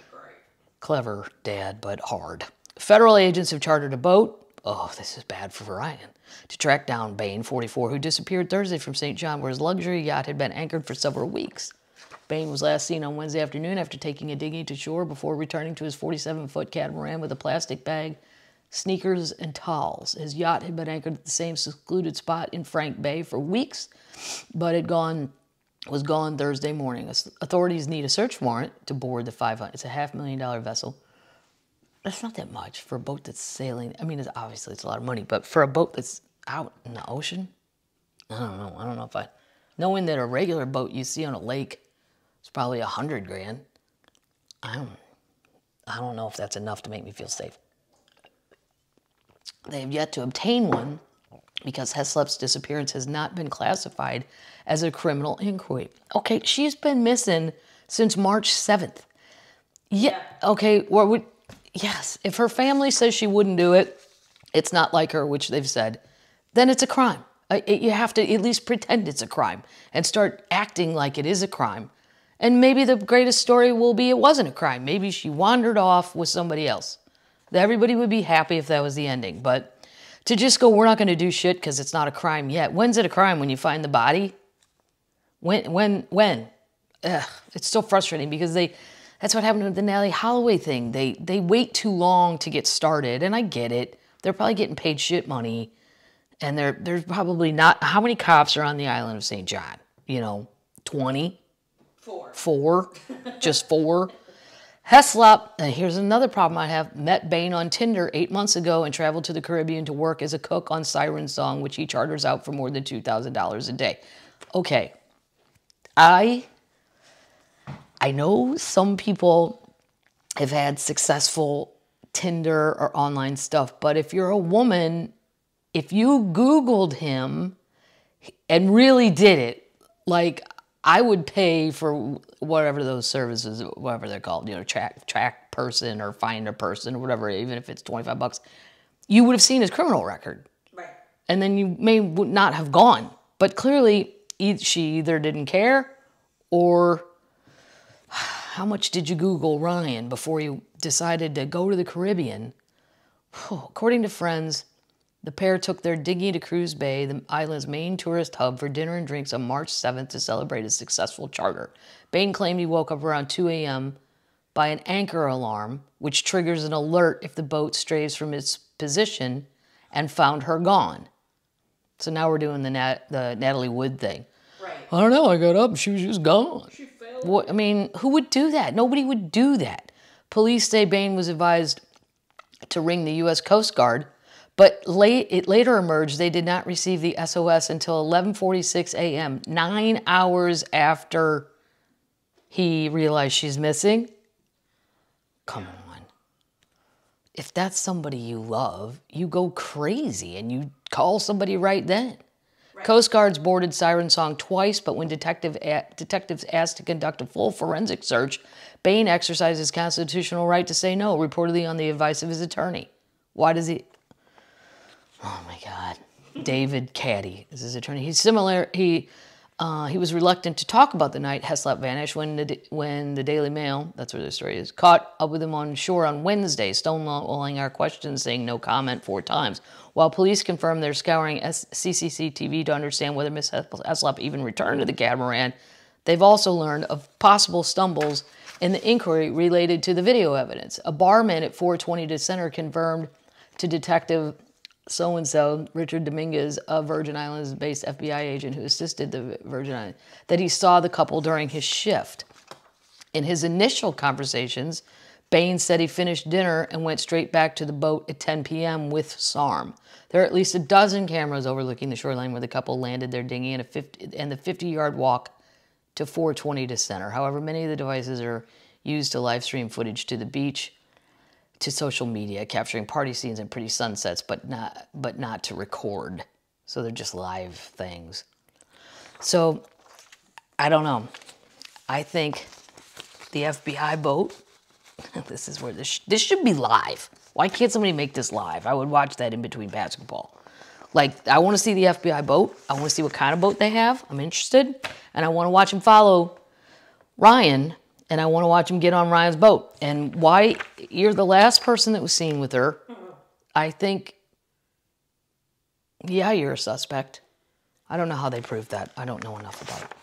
Great. Clever, Dad, but hard. Federal agents have chartered a boat. Oh, this is bad for Ryan. To track down Bain, 44, who disappeared Thursday from St. John, where his luxury yacht had been anchored for several weeks. Bain was last seen on Wednesday afternoon after taking a dinghy to shore before returning to his 47-foot catamaran with a plastic bag, sneakers, and towels. His yacht had been anchored at the same secluded spot in Frank Bay for weeks, but was gone Thursday morning. Authorities need a search warrant to board the 500. It's a $500,000 vessel. That's not that much for a boat that's sailing. I mean, obviously it's a lot of money, but for a boat that's out in the ocean, I don't know. I don't know if knowing that a regular boat you see on a lake is probably $100,000. I don't know if that's enough to make me feel safe. They have yet to obtain one because Heslep's disappearance has not been classified as a criminal inquiry. Okay, she's been missing since March 7th. Yeah. Okay, yes, if her family says she wouldn't do it, it's not like her, which they've said, then it's a crime. You have to at least pretend it's a crime and start acting like it is a crime. And maybe the greatest story will be it wasn't a crime. Maybe she wandered off with somebody else. Everybody would be happy if that was the ending. But to just go, we're not going to do shit because it's not a crime yet. When's it a crime? When you find the body? When? Ugh, it's so frustrating because that's what happened with the Natalie Holloway thing. They wait too long to get started, and I get it. They're probably getting paid shit money, and there's probably not. How many cops are on the island of St. John? 20? 4. 4? Just 4? Heslop, here's another problem I have, met Bain on Tinder 8 months ago and traveled to the Caribbean to work as a cook on Siren Song, which he charters out for more than $2,000 a day. Okay, I know some people have had successful Tinder or online stuff, but if you're a woman, if you Googled him and really did it, like I would pay for whatever those services, whatever they're called, track person or find a person or whatever, even if it's $25, you would have seen his criminal record. Right. And then you may not have gone. But clearly, she either didn't care or how much did you Google Ryan before you decided to go to the Caribbean? According to friends, the pair took their dinghy to Cruise Bay, the island's main tourist hub, for dinner and drinks on March 7th to celebrate a successful charter. Bain claimed he woke up around 2 a.m. by an anchor alarm, which triggers an alert if the boat strays from its position, and found her gone. So now we're doing the Natalie Wood thing. Right. I don't know, I got up and she was just gone. She failed. What, I mean, who would do that? Nobody would do that. Police say Bain was advised to ring the U.S. Coast Guard, but it later emerged they did not receive the SOS until 11:46 a.m., 9 hours after he realized she's missing. Come on. If that's somebody you love, you go crazy and you call somebody right then. Right. Coast Guards boarded Siren Song twice, but when detectives asked to conduct a full forensic search, Bain exercised his constitutional right to say no, reportedly on the advice of his attorney. Why does he... Oh my God. David Caddy is his attorney. He's similar. He was reluctant to talk about the night Heslop vanished when the Daily Mail, that's where the story is, caught up with him on shore on Wednesday, stonewalling our questions, saying no comment 4 times. While police confirmed they're scouring CCTV to understand whether Miss Heslop even returned to the catamaran, they've also learned of possible stumbles in the inquiry related to the video evidence. A barman at 420 to Center confirmed to Detective so-and-so, Richard Dominguez, a Virgin Islands-based FBI agent who assisted the Virgin Islands, that he saw the couple during his shift. In his initial conversations, Bain said he finished dinner and went straight back to the boat at 10 p.m. with SARM. There are at least a dozen cameras overlooking the shoreline where the couple landed their dinghy and the 50-yard walk to 420 to Center. However, many of the devices are used to live stream footage to the beach, to social media, capturing party scenes and pretty sunsets, but not to record. So they're just live things. So, I don't know. I think the FBI boat, this is where this should be live. Why can't somebody make this live? I would watch that in between basketball. Like, I want to see the FBI boat. I want to see what kind of boat they have. I'm interested. And I want to watch them follow Ryan And I want to watch him get on Ryan's boat. And why you're the last person that was seen with her, I think, yeah, you're a suspect. I don't know how they proved that. I don't know enough about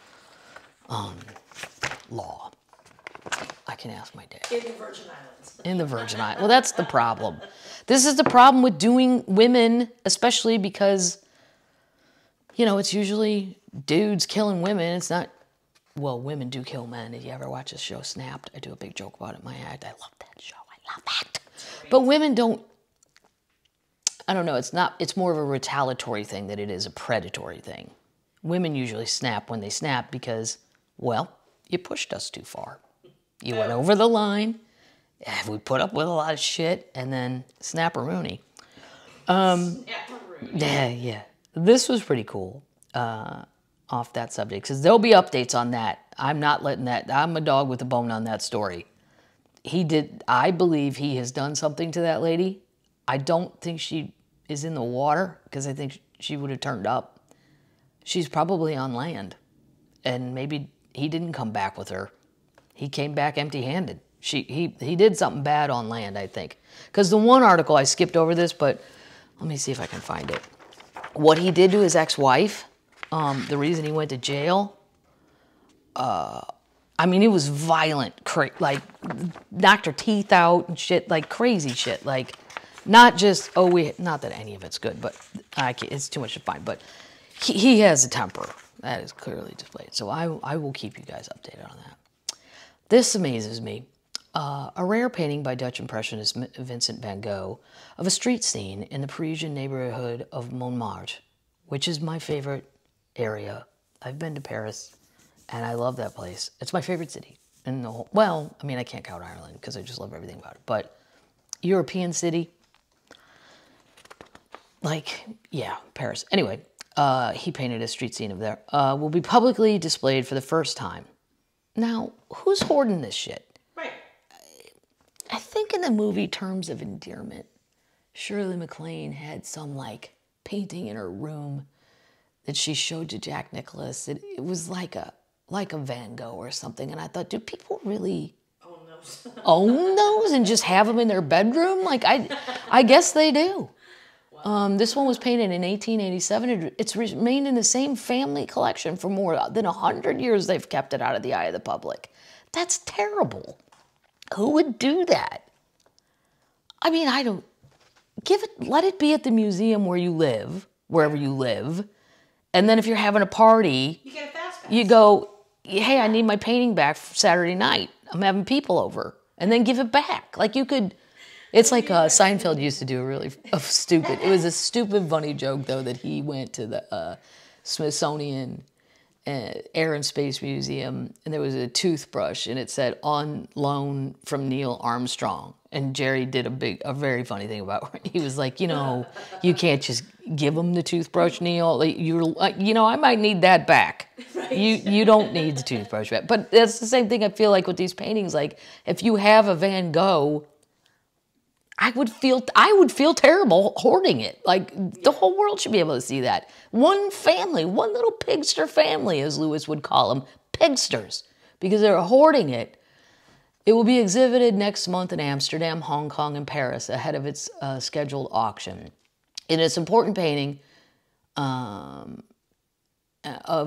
law. I can ask my dad. In the Virgin Islands. In the Virgin Islands. Well, that's the problem. This is the problem with doing women, especially because, you know, it's usually dudes killing women. It's not, well, women do kill men. Did you ever watch the show Snapped? I do a big joke about it in my act. I love that show. I love that. But women don't, I don't know, it's more of a retaliatory thing than it is a predatory thing. Women usually snap when they snap because, well, you pushed us too far. You went over the line. We put up with a lot of shit, and then snapperoonie. Yeah. This was pretty cool off that subject, because there'll be updates on that. I'm not letting that, I'm a dog with a bone on that story. I believe he has done something to that lady. I don't think she is in the water, because I think she would have turned up. She's probably on land, and maybe he didn't come back with her. He came back empty-handed. He did something bad on land, I think. Because the one article, I skipped over this, but let me see if I can find it. What he did to his ex-wife, the reason he went to jail, I mean, it was violent, like knocked her teeth out and shit, like crazy shit. Like, not just, not that any of it's good, but it's too much to find. But he has a temper. That is clearly displayed. So I will keep you guys updated on that. This amazes me. A rare painting by Dutch Impressionist Vincent van Gogh of a street scene in the Parisian neighborhood of Montmartre, which is my favorite area. I've been to Paris, and I love that place. It's my favorite city in the whole, well, I mean, I can't count Ireland because I just love everything about it, but European city, like, yeah, Paris. Anyway, he painted a street scene of there. Will be publicly displayed for the first time. Now, who's hoarding this shit? Right. I think in the movie Terms of Endearment, Shirley MacLaine had some, like, painting in her room that she showed to Jack Nicklaus. It was like a Van Gogh or something. And I thought, do people really own those and just have them in their bedroom? Like, I guess they do. Wow. This one was painted in 1887. It's remained in the same family collection for more than 100 years. They've kept it out of the eye of the public. That's terrible. Who would do that? I mean, let it be at the museum where you live, wherever you live. And then if you're having a party, you get a fast pass. You go, hey, I need my painting back for Saturday night. I'm having people over. And then give it back. Like you could, it's like Seinfeld used to do it was a stupid funny joke though that he went to the Smithsonian Air and Space Museum and there was a toothbrush and it said on loan from Neil Armstrong. And Jerry did a very funny thing about it. He was like, you know, you can't just give him the toothbrush, Neil. I might need that back. Right. You don't need the toothbrush back. But that's the same thing I feel like with these paintings. Like, if you have a Van Gogh, I would feel terrible hoarding it. Like, the whole world should be able to see that. One family, one little pigster family, as Lewis would call them, pigsters, because they're hoarding it. It will be exhibited next month in Amsterdam, Hong Kong, and Paris ahead of its scheduled auction. And it's an important painting of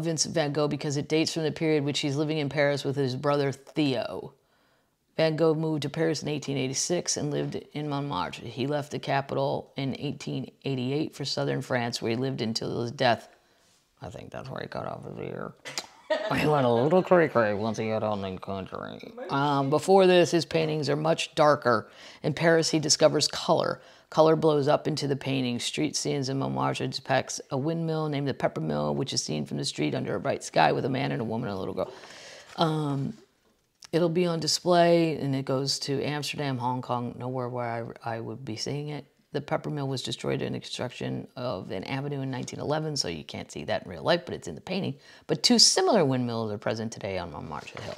Vincent van Gogh because it dates from the period which he's living in Paris with his brother Theo. Van Gogh moved to Paris in 1886 and lived in Montmartre. He left the capital in 1888 for southern France, where he lived until his death. I think that's where he cut off his ear. He went a little cray-cray once he got on the country. Before this, his paintings are much darker. In Paris, he discovers color. Color blows up into the painting. Street scenes in Montmartre depicts a windmill named the Pepper Mill, which is seen from the street under a bright sky with a man and a woman and a little girl. It'll be on display, and it goes to Amsterdam, Hong Kong, nowhere where I would be seeing it. The Pepper Mill was destroyed in the construction of an avenue in 1911, so you can't see that in real life, but it's in the painting. But two similar windmills are present today on Montmartre Hill.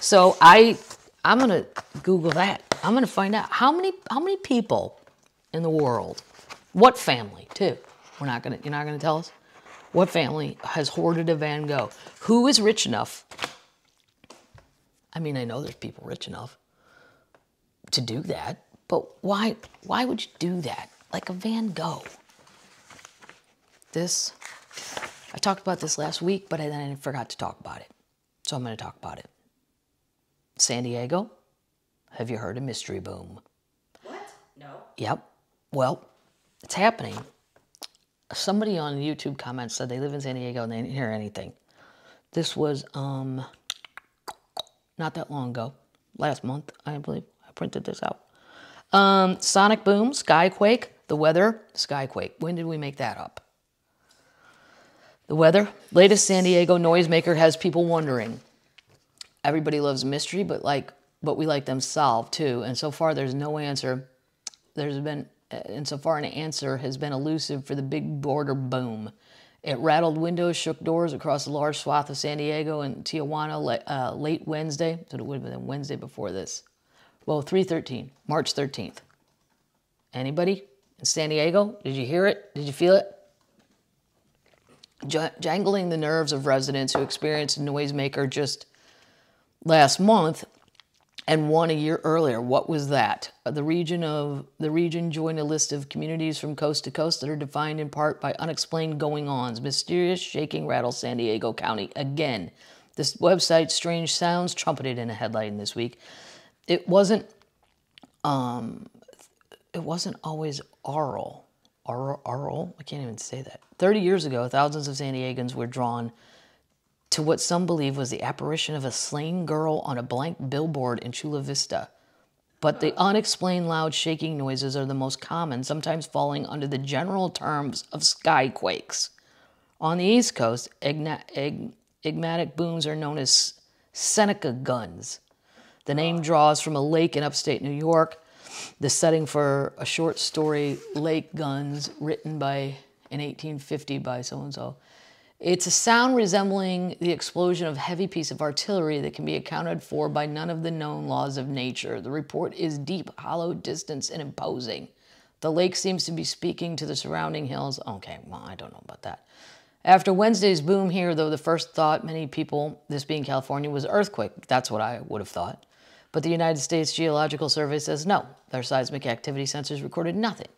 So I'm gonna Google that. I'm gonna find out how many people in the world, what family too. You're not gonna tell us what family has hoarded a Van Gogh. Who is rich enough? I mean, I know there's people rich enough to do that, but why would you do that? Like a Van Gogh. I talked about this last week, but then I forgot to talk about it. So I'm going to talk about it. San Diego, have you heard of Mystery Boom? What? No. Yep. Well, it's happening. Somebody on YouTube comments said they live in San Diego and they didn't hear anything. This was not that long ago. Last month, I believe. I printed this out. Sonic Boom, Skyquake, the weather, Skyquake. When did we make that up? The weather, latest San Diego noisemaker has people wondering. Everybody loves mystery, but we like them solved too. And so far, there's no answer. An answer has been elusive for the big border boom. It rattled windows, shook doors across a large swath of San Diego and Tijuana late Wednesday. So it would have been Wednesday before this. Well, 3/13, March 13th. Anybody in San Diego? Did you hear it? Did you feel it? Jangling the nerves of residents who experienced a noisemaker just last month and one a year earlier. What was that? The region joined a list of communities from coast to coast that are defined in part by unexplained going-ons. Mysterious shaking rattles San Diego County again. This website, Strange Sounds, trumpeted in a headline this week. It wasn't always aural. Aural? I can't even say that. 30 years ago, thousands of San Diegans were drawn to what some believe was the apparition of a slain girl on a blank billboard in Chula Vista. But the unexplained loud shaking noises are the most common, sometimes falling under the general terms of skyquakes. On the East Coast, enigmatic booms are known as Seneca guns. The name draws from a lake in upstate New York, the setting for a short story, Lake Guns, written in 1850 by so-and-so. It's a sound resembling the explosion of a heavy piece of artillery that can be accounted for by none of the known laws of nature. The report is deep, hollow, distant, and imposing. The lake seems to be speaking to the surrounding hills. Okay, well, I don't know about that. After Wednesday's boom here, though, the first thought, many people, this being California, was earthquake. That's what I would have thought. But the United States Geological Survey says no. Their seismic activity sensors recorded nothing.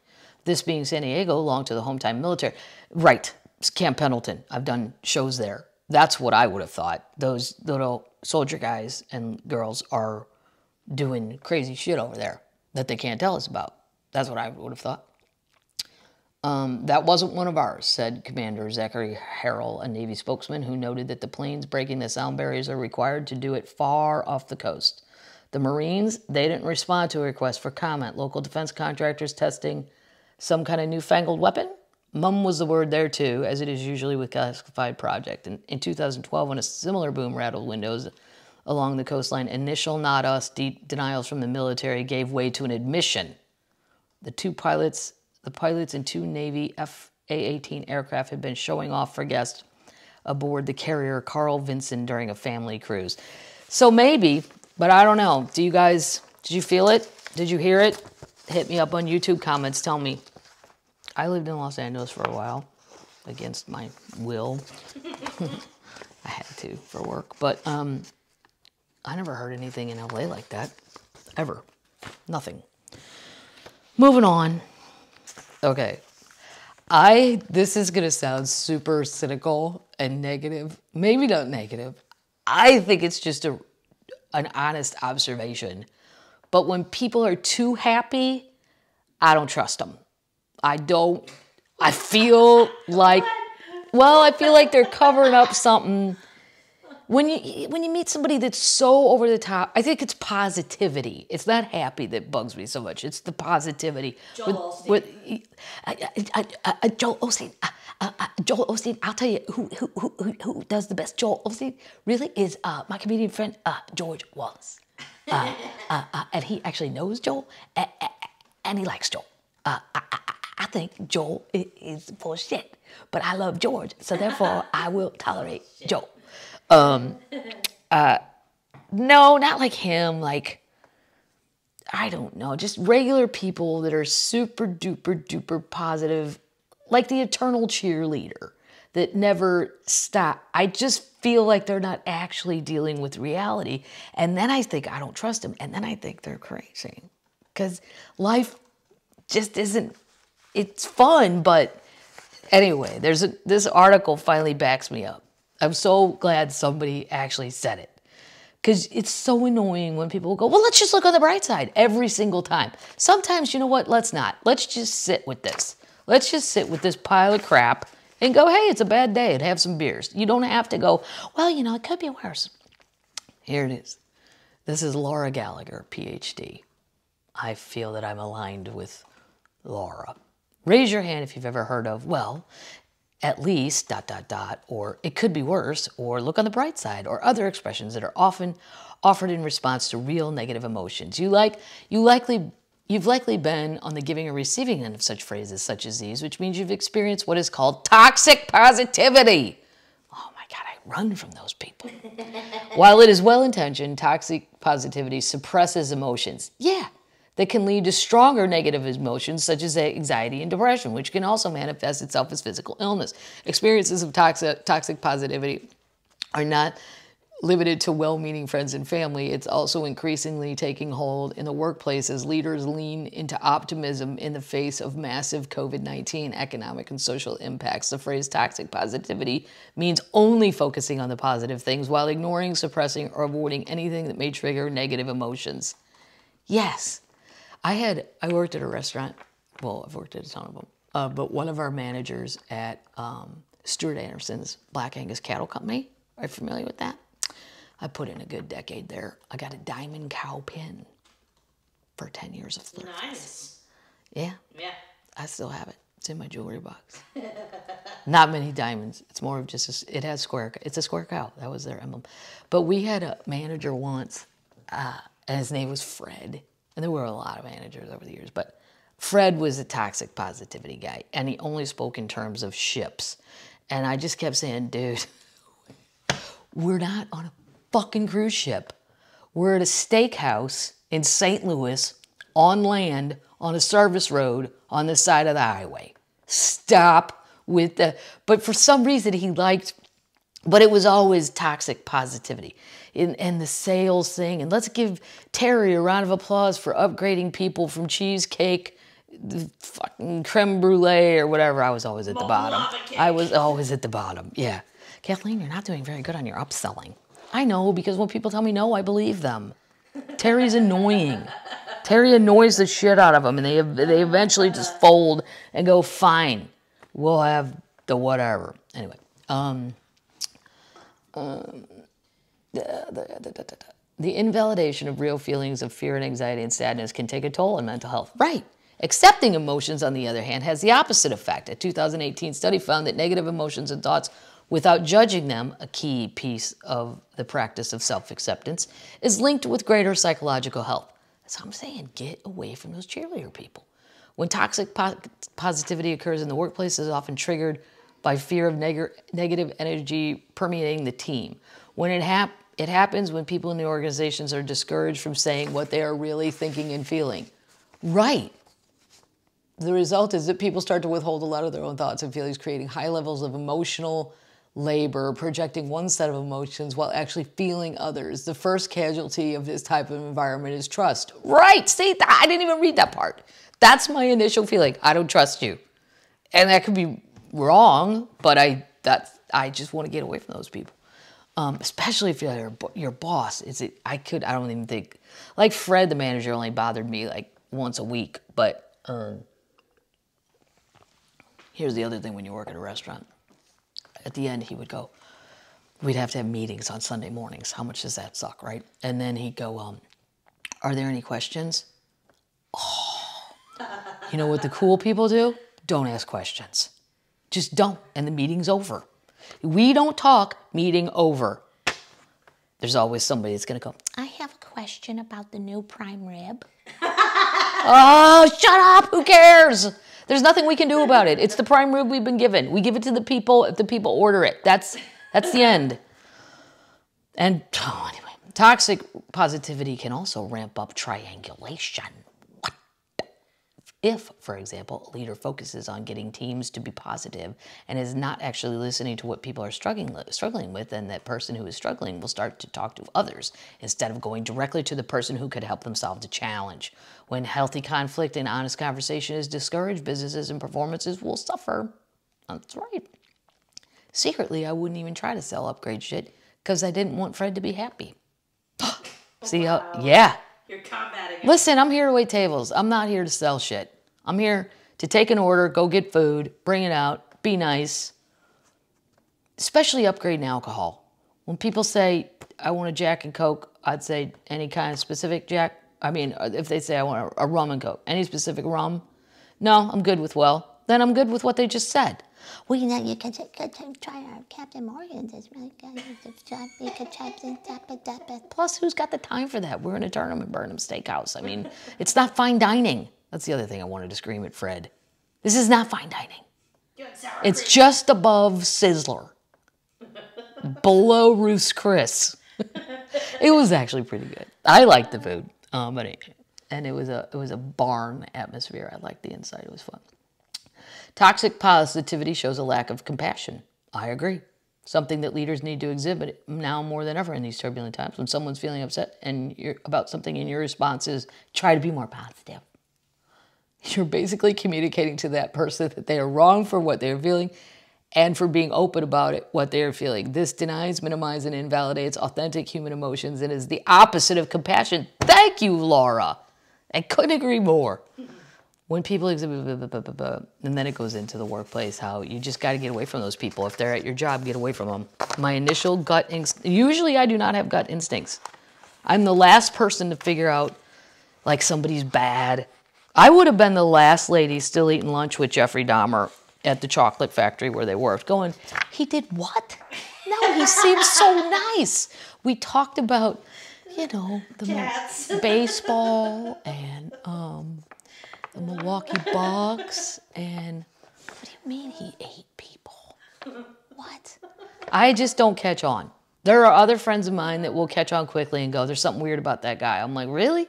This being San Diego, belonged to the home-time military. Right. Camp Pendleton. I've done shows there. That's what I would have thought. Those little soldier guys and girls are doing crazy shit over there that they can't tell us about. That's what I would have thought. That wasn't one of ours, said Commander Zachary Harrell, a Navy spokesman who noted that the planes breaking the sound barriers are required to do it far off the coast. The Marines, they didn't respond to a request for comment. Local defense contractors testing some kind of newfangled weapon? Mum was the word there too, as it is usually with classified project. In 2012, when a similar boom rattled windows along the coastline, initial not us deep denials from the military gave way to an admission. The pilots in two Navy FA-18 aircraft had been showing off for guests aboard the carrier Carl Vinson during a family cruise. So maybe, but I don't know. Did you feel it? Did you hear it? Hit me up on YouTube comments. Tell me. I lived in Los Angeles for a while, against my will. I had to for work, but I never heard anything in LA like that, ever. Nothing. Moving on. Okay. This is gonna sound super cynical and negative. Maybe not negative. I think it's just an honest observation. But when people are too happy, I don't trust them. I feel like they're covering up something. When you meet somebody that's so over the top, I think it's positivity. It's not happy that bugs me so much. It's the positivity. Joel Osteen. Joel Osteen. I'll tell you who does the best. Joel Osteen really is my comedian friend George Wallace. And he actually knows Joel, and he likes Joel. I think Joel is full of shit, but I love George, so therefore I will tolerate Joel. No, not like him. Like, I don't know, just regular people that are super duper duper positive, like the eternal cheerleader that never stop. I just feel like they're not actually dealing with reality. And then I think I don't trust them. And then I think they're crazy. Because life just isn't, it's fun, but anyway, this article finally backs me up. I'm so glad somebody actually said it. Because it's so annoying when people go, well, let's just look on the bright side every single time. Sometimes, you know what? Let's not. Let's just sit with this. Let's just sit with this pile of crap and go, hey, it's a bad day, and have some beers. You don't have to go, well, you know, it could be worse. Here it is. This is Laura Gallagher, PhD. I feel that I'm aligned with Laura. Raise your hand if you've ever heard of, well, at least, ... or it could be worse, or look on the bright side, or other expressions that are often offered in response to real negative emotions. You've likely been on the giving or receiving end of such phrases such as these, which means you've experienced what is called toxic positivity. Oh my God, I run from those people. While it is well-intentioned, toxic positivity suppresses emotions. Yeah. That can lead to stronger negative emotions such as anxiety and depression, which can also manifest itself as physical illness. Experiences of toxic positivity are not limited to well-meaning friends and family. It's also increasingly taking hold in the workplace as leaders lean into optimism in the face of massive COVID-19 economic and social impacts. The phrase toxic positivity means only focusing on the positive things while ignoring, suppressing, or avoiding anything that may trigger negative emotions. Yes. I worked at a restaurant. Well, I've worked at a ton of them. But one of our managers at Stuart Anderson's Black Angus Cattle Company, are you familiar with that? I put in a good decade there. I got a diamond cow pin for 10 years of service. Nice. Yeah. Yeah. I still have it. It's in my jewelry box. Not many diamonds. It's more of just, it's a square cow. That was their emblem. But we had a manager once, and his name was Fred. And there were a lot of managers over the years, but Fred was a toxic positivity guy, and he only spoke in terms of ships. And I just kept saying, dude, we're not on a fucking cruise ship. We're at a steakhouse in St. Louis on land on a service road on the side of the highway. Stop with the, but for some reason he liked, but it was always toxic positivity. And the sales thing, and let's give Terry a round of applause for upgrading people from cheesecake, the fucking creme brulee or whatever. I was always at the bottom. I was always at the bottom, yeah. Kathleen, you're not doing very good on your upselling. I know, because when people tell me no, I believe them. Terry's annoying. Terry annoys the shit out of them, and they eventually just fold and go, fine, we'll have the whatever. Anyway, the invalidation of real feelings of fear and anxiety and sadness can take a toll on mental health. Right. Accepting emotions, on the other hand, has the opposite effect. A 2018 study found that negative emotions and thoughts without judging them, a key piece of the practice of self-acceptance, is linked with greater psychological health. That's what I'm saying. Get away from those cheerleader people. When toxic positivity occurs in the workplace, it is often triggered by fear of negative energy permeating the team. When it happens when people in the organizations are discouraged from saying what they are really thinking and feeling. Right. The result is that people start to withhold a lot of their own thoughts and feelings, creating high levels of emotional labor, projecting one set of emotions while actually feeling others. The first casualty of this type of environment is trust. Right. See, I didn't even read that part. That's my initial feeling. I don't trust you. And that could be wrong, but I just want to get away from those people. Especially if you're your boss. I don't even think, like Fred, the manager, only bothered me like once a week. But here's the other thing when you work at a restaurant. At the end, he would go, we'd have to have meetings on Sunday mornings. How much does that suck, right? And then he'd go, are there any questions? Oh, you know what the cool people do? Don't ask questions. Just don't, and the meeting's over. We don't talk, meeting over. There's always somebody that's going to go, I have a question about the new prime rib. Oh, shut up. Who cares? There's nothing we can do about it. It's the prime rib we've been given. We give it to the people if the people order it. That's the end. And anyway, toxic positivity can also ramp up triangulation. What? If, for example, a leader focuses on getting teams to be positive and is not actually listening to what people are struggling with, then that person who is struggling will start to talk to others instead of going directly to the person who could help them solve the challenge. When healthy conflict and honest conversation is discouraged, businesses and performances will suffer. That's right. Secretly, I wouldn't even try to sell upgrade shit because I didn't want Fred to be happy. See how, yeah. You're combating it. Listen, I'm here to wait tables. I'm not here to sell shit. I'm here to take an order, go get food, bring it out, be nice. Especially upgrading alcohol. When people say, I want a Jack and Coke, I'd say any kind of specific Jack. I mean, if they say I want a rum and Coke, any specific rum? No, I'm good with then I'm good with what they just said. Well, you know, you can try our Captain Morgan's. It's really good. Plus, who's got the time for that? We're in a Tournament Burnham Steakhouse. I mean, it's not fine dining. That's the other thing I wanted to scream at Fred. This is not fine dining. It's just above Sizzler. Below Ruth's Chris. It was actually pretty good. I liked the food. And it was a barn atmosphere. I liked the inside. It was fun. Toxic positivity shows a lack of compassion. I agree. Something that leaders need to exhibit now more than ever in these turbulent times. When someone's feeling upset and about something and your response is, try to be more positive. You're basically communicating to that person that they are wrong for what they're feeling and for being open about it, what they're feeling. This denies, minimizes, and invalidates authentic human emotions and is the opposite of compassion. Thank you, Laura. I couldn't agree more. When people exhibit, and then it goes into the workplace, how you just got to get away from those people. If they're at your job, get away from them. My initial gut instinct, usually I do not have gut instincts. I'm the last person to figure out, like, somebody's bad. I would have been the last lady still eating lunch with Jeffrey Dahmer at the chocolate factory where they worked, going, he did what? No, he seems so nice. We talked about, you know, the baseball and the Milwaukee Bucks, and what do you mean he ate people? What? I just don't catch on. There are other friends of mine that will catch on quickly and go, there's something weird about that guy. I'm like, really?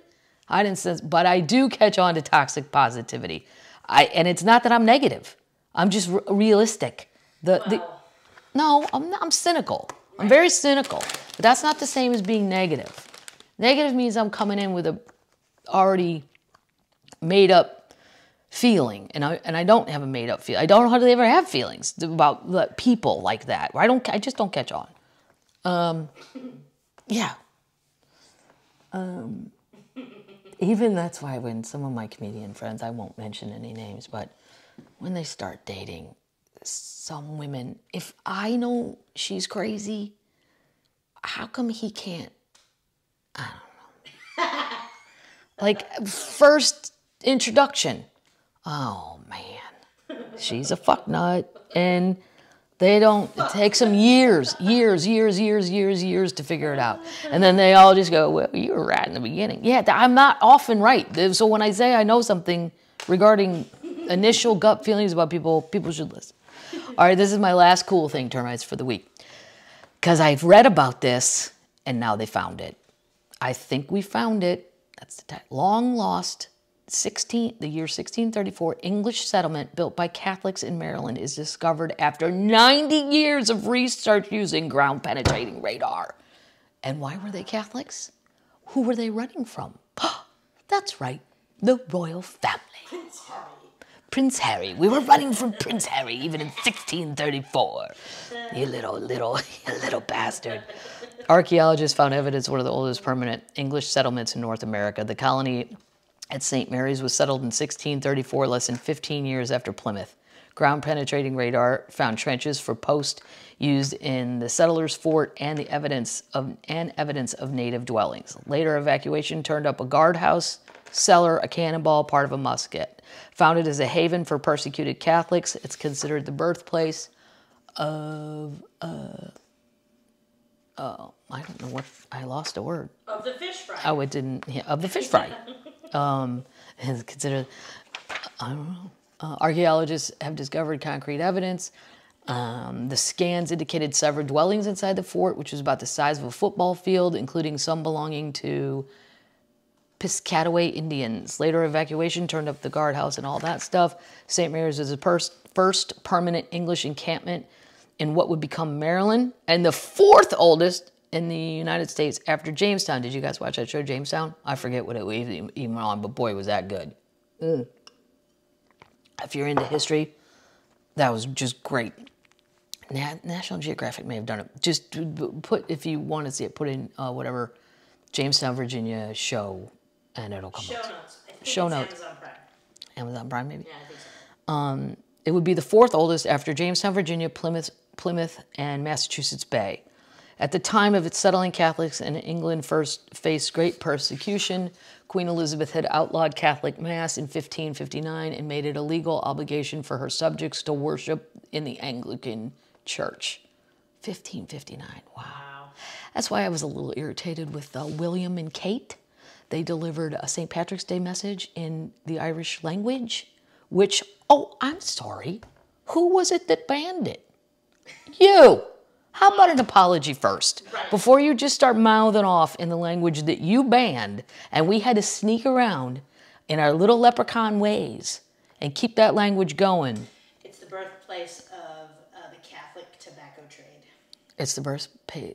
I didn't sense, but I do catch on to toxic positivity. And it's not that I'm negative. I'm just realistic. No, I'm cynical. I'm very cynical, but that's not the same as being negative. Negative means I'm coming in with a already made up feeling, and I don't have a made up feeling. I don't hardly ever have feelings about people like that. I just don't catch on. Yeah. Even that's why when some of my comedian friends, I won't mention any names, but when they start dating some women, if I know she's crazy, how come he can't? I don't know. Like, first introduction. Oh, man. She's a fucknut. And they don't, it takes them years to figure it out. And then they all just go, well, you were right in the beginning. Yeah, I'm not often right. So when I say I know something regarding initial gut feelings about people, people should listen. All right, this is my last cool thing, Termites, for the week. Because I've read about this, and now they found it. I think we found it. That's the title. Long lost the year 1634 English settlement built by Catholics in Maryland is discovered after 90 years of research using ground penetrating radar. And why were they Catholics? Who were they running from? That's right, the royal family. Prince Harry. We were running from Prince Harry even in 1634. You little bastard. Archaeologists found evidence of one of the oldest permanent English settlements in North America. The colony at St. Mary's was settled in 1634, less than 15 years after Plymouth. Ground-penetrating radar found trenches for posts used in the settlers' fort and evidence of native dwellings. Later evacuation turned up a guardhouse, cellar, a cannonball, part of a musket. Founded as a haven for persecuted Catholics, it's considered the birthplace of I don't know what, I lost a word. Of the fish fry. Oh, it didn't, yeah, of the fish fry. It's considered, I don't know. Archaeologists have discovered concrete evidence. The scans indicated several dwellings inside the fort, which was about the size of a football field, including some belonging to Piscataway Indians. Later evacuation turned up the guardhouse and all that stuff. St. Mary's was the first permanent English encampment in what would become Maryland, and the 4th oldest in the United States after Jamestown. Did you guys watch that show, Jamestown? I forget what it was even on, but boy, was that good. If you're into history, that was just great. National Geographic may have done it. Just put, if you want to see it, put in whatever Jamestown, Virginia show, and it'll come up. Show notes. I think Show it's notes. Amazon Prime. Amazon Prime, maybe? Yeah, I think so. It would be the 4th oldest after Jamestown, Virginia, Plymouth, and Massachusetts Bay. At the time of its settling, Catholics in England first faced great persecution. Queen Elizabeth had outlawed Catholic Mass in 1559 and made it a legal obligation for her subjects to worship in the Anglican Church. 1559, wow. That's why I was a little irritated with William and Kate. They delivered a St. Patrick's Day message in the Irish language, which, oh, I'm sorry. Who was it that banned it? You. How about an apology first? Right. Before you just start mouthing off in the language that you banned, and we had to sneak around in our little leprechaun ways and keep that language going. It's the birthplace of the Catholic tobacco trade. It's the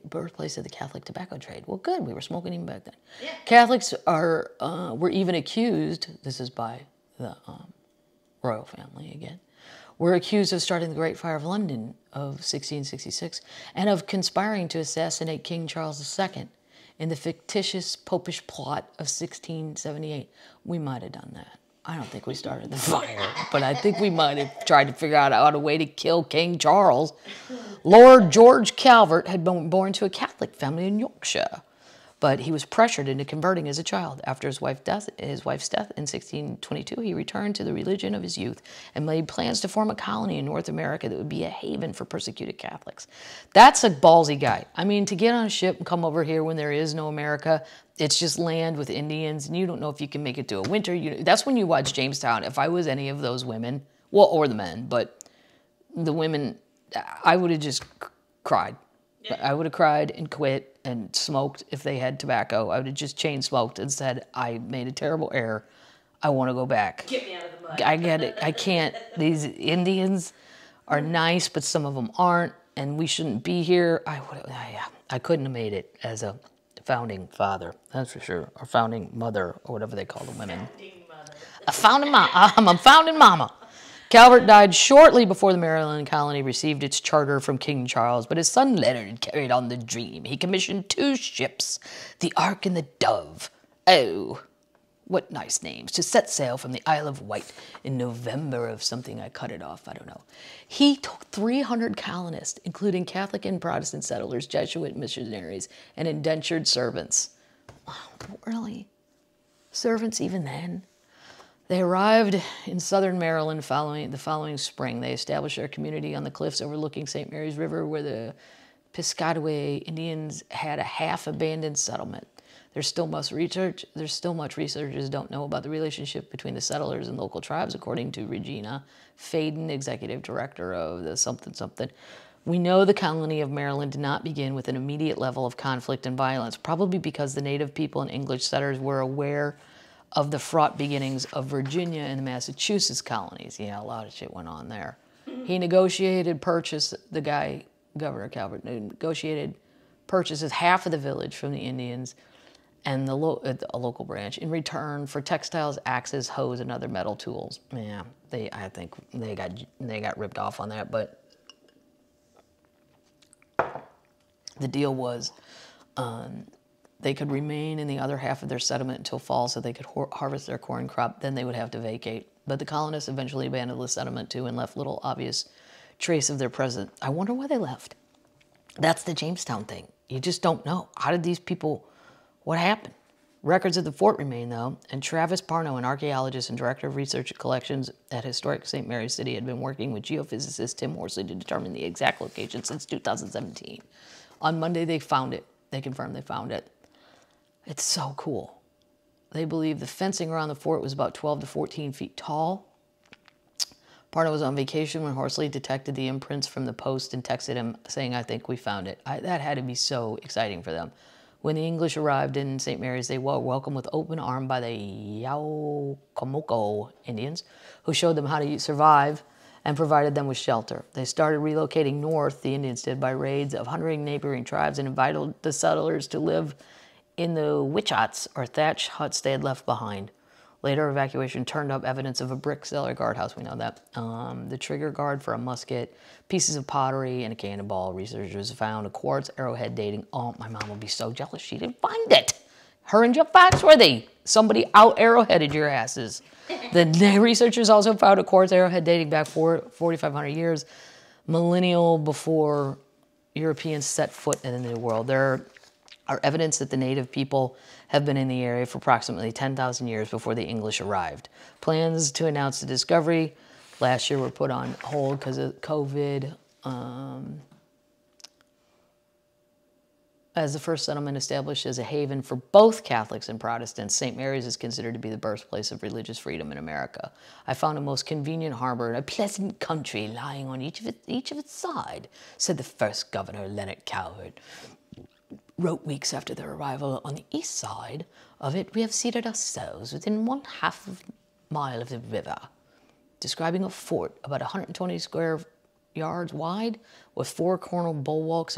birthplace of the Catholic tobacco trade. Well, good. We were smoking even back then. Yeah. Catholics were even accused, this is by the royal family again, were accused of starting the Great Fire of London of 1666 and of conspiring to assassinate King Charles II in the fictitious popish plot of 1678. We might have done that. I don't think we started the fire, but I think we might have tried to figure out a way to kill King Charles. Lord George Calvert had been born to a Catholic family in Yorkshire, but he was pressured into converting as a child. After his wife's death in 1622, he returned to the religion of his youth and made plans to form a colony in North America that would be a haven for persecuted Catholics. That's a ballsy guy. I mean, to get on a ship and come over here when there is no America, it's just land with Indians, and you don't know if you can make it to a winter. That's when you watch Jamestown. If I was any of those women, well, or the men, but the women, I would have just cried. I would have cried and quit and smoked if they had tobacco. I would have just chain smoked and said, I made a terrible error. I want to go back. Get me out of the mud. I get it. I can't. These Indians are nice, but some of them aren't, and we shouldn't be here. I couldn't have made it as a founding father, that's for sure, or founding mother, or whatever they call the women. I'm a founding mama. Calvert died shortly before the Maryland colony received its charter from King Charles, but his son Leonard carried on the dream. He commissioned 2 ships, the Ark and the Dove. Oh, what nice names. To set sail from the Isle of Wight in November of something. I cut it off, I don't know. He took 300 colonists, including Catholic and Protestant settlers, Jesuit missionaries, and indentured servants. Wow, really? Servants even then? They arrived in southern Maryland the following spring. They established their community on the cliffs overlooking St. Mary's River, where the Piscataway Indians had a half-abandoned settlement. There's still much researchers don't know about the relationship between the settlers and local tribes, according to Regina Faden, executive director of the something. We know the colony of Maryland did not begin with an immediate level of conflict and violence, probably because the native people and English settlers were aware of the fraught beginnings of Virginia and the Massachusetts colonies. Yeah, a lot of shit went on there. He negotiated Governor Calvert negotiated purchases half of the village from the Indians and a local branch in return for textiles, axes, hoes, and other metal tools. Yeah, I think they got ripped off on that, but the deal was they could remain in the other half of their settlement until fall so they could harvest their corn crop. Then they would have to vacate. But the colonists eventually abandoned the settlement too and left little obvious trace of their presence. I wonder why they left. That's the Jamestown thing. You just don't know. How did these people, what happened? Records of the fort remain, though, and Travis Parno, an archaeologist and director of research and collections at Historic St. Mary's City, had been working with geophysicist Tim Horsley to determine the exact location since 2017. On Monday, they found it. They confirmed they found it. It's so cool. They believe the fencing around the fort was about 12 to 14 feet tall. Parno was on vacation when Horsley detected the imprints from the post and texted him saying, I think we found it. That had to be so exciting for them. When the English arrived in St. Mary's, they were welcomed with open arms by the Yaocomoco Indians, who showed them how to survive and provided them with shelter. They started relocating north, the Indians did, by raids of hunting neighboring tribes and invited the settlers to live in the witch huts or thatch huts they had left behind. Later evacuation turned up evidence of a brick cellar guardhouse, we know that. The trigger guard for a musket, pieces of pottery, and a cannonball. Researchers found a quartz arrowhead dating. Oh, my mom will be so jealous she didn't find it. Her and Jeff Foxworthy. Somebody out arrowheaded your asses. The researchers also found a quartz arrowhead dating back 4,500 years, millennial before Europeans set foot in the New World. There are evidence that the native people have been in the area for approximately 10,000 years before the English arrived. Plans to announce the discovery last year were put on hold because of COVID. As the first settlement established as a haven for both Catholics and Protestants, St. Mary's is considered to be the birthplace of religious freedom in America. I found a most convenient harbor and a pleasant country lying on each of its side, said the first governor, Leonard Calvert. Wrote weeks after their arrival, on the east side of it, we have seated ourselves within 1/2 mile of the river, describing a fort about 120 square yards wide with 4 corner bulwarks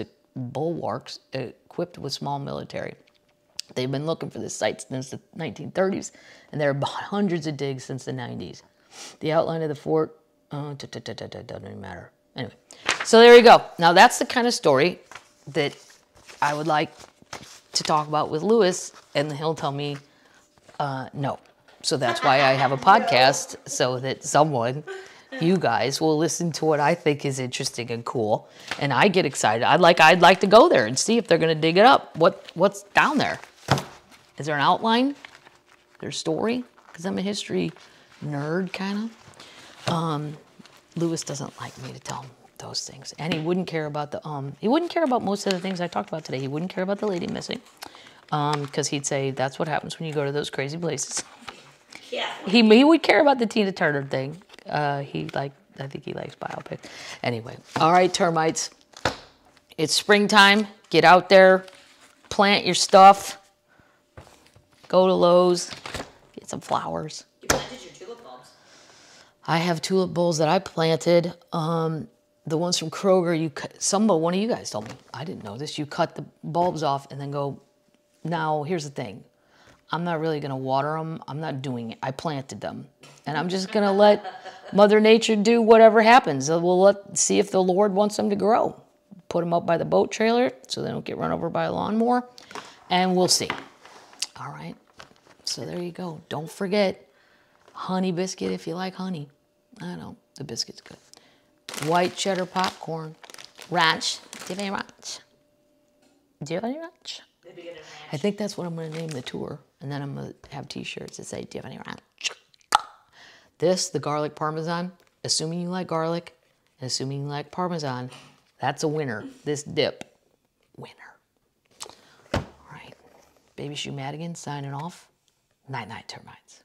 equipped with small military. They've been looking for this site since the 1930s, and there have been hundreds of digs since the 90s. The outline of the fort, doesn't even matter. Anyway, so there you go. Now that's the kind of story that I would like to talk about with Lewis, and he'll tell me no. So that's why I have a podcast, so that someone, you guys, will listen to what I think is interesting and cool, and I get excited. I'd like to go there and see if they're going to dig it up. What's down there? Is there an outline? Their story? Because I'm a history nerd, kind of. Lewis doesn't like me to tell him those things, and he wouldn't care about he wouldn't care about most of the things I talked about today. He wouldn't care about the lady missing, because he'd say that's what happens when you go to those crazy places. Yeah. He would care about the Tina Turner thing. I think he likes biopic. Anyway, all right, termites. It's springtime. Get out there, plant your stuff. Go to Lowe's, get some flowers. You planted your tulip bulbs. I have tulip bulbs that I planted. The ones from Kroger, one of you guys told me. I didn't know this. You cut the bulbs off and then go. Now, here's the thing. I'm not really going to water them. I'm not doing it. I planted them. And I'm just going to let Mother Nature do whatever happens. We'll see if the Lord wants them to grow. Put them up by the boat trailer so they don't get run over by a lawnmower. And we'll see. All right. So there you go. Don't forget, honey biscuit if you like honey. I know. The biscuit's good. White cheddar popcorn. Ranch. Do you have any ranch? Do you have any ranch? I think that's what I'm going to name the tour. And then I'm going to have t-shirts that say, do you have any ranch? This, the garlic Parmesan, assuming you like garlic, and assuming you like Parmesan, that's a winner. This dip, winner. All right. Baby Shoe Madigan signing off. Night-night, termites.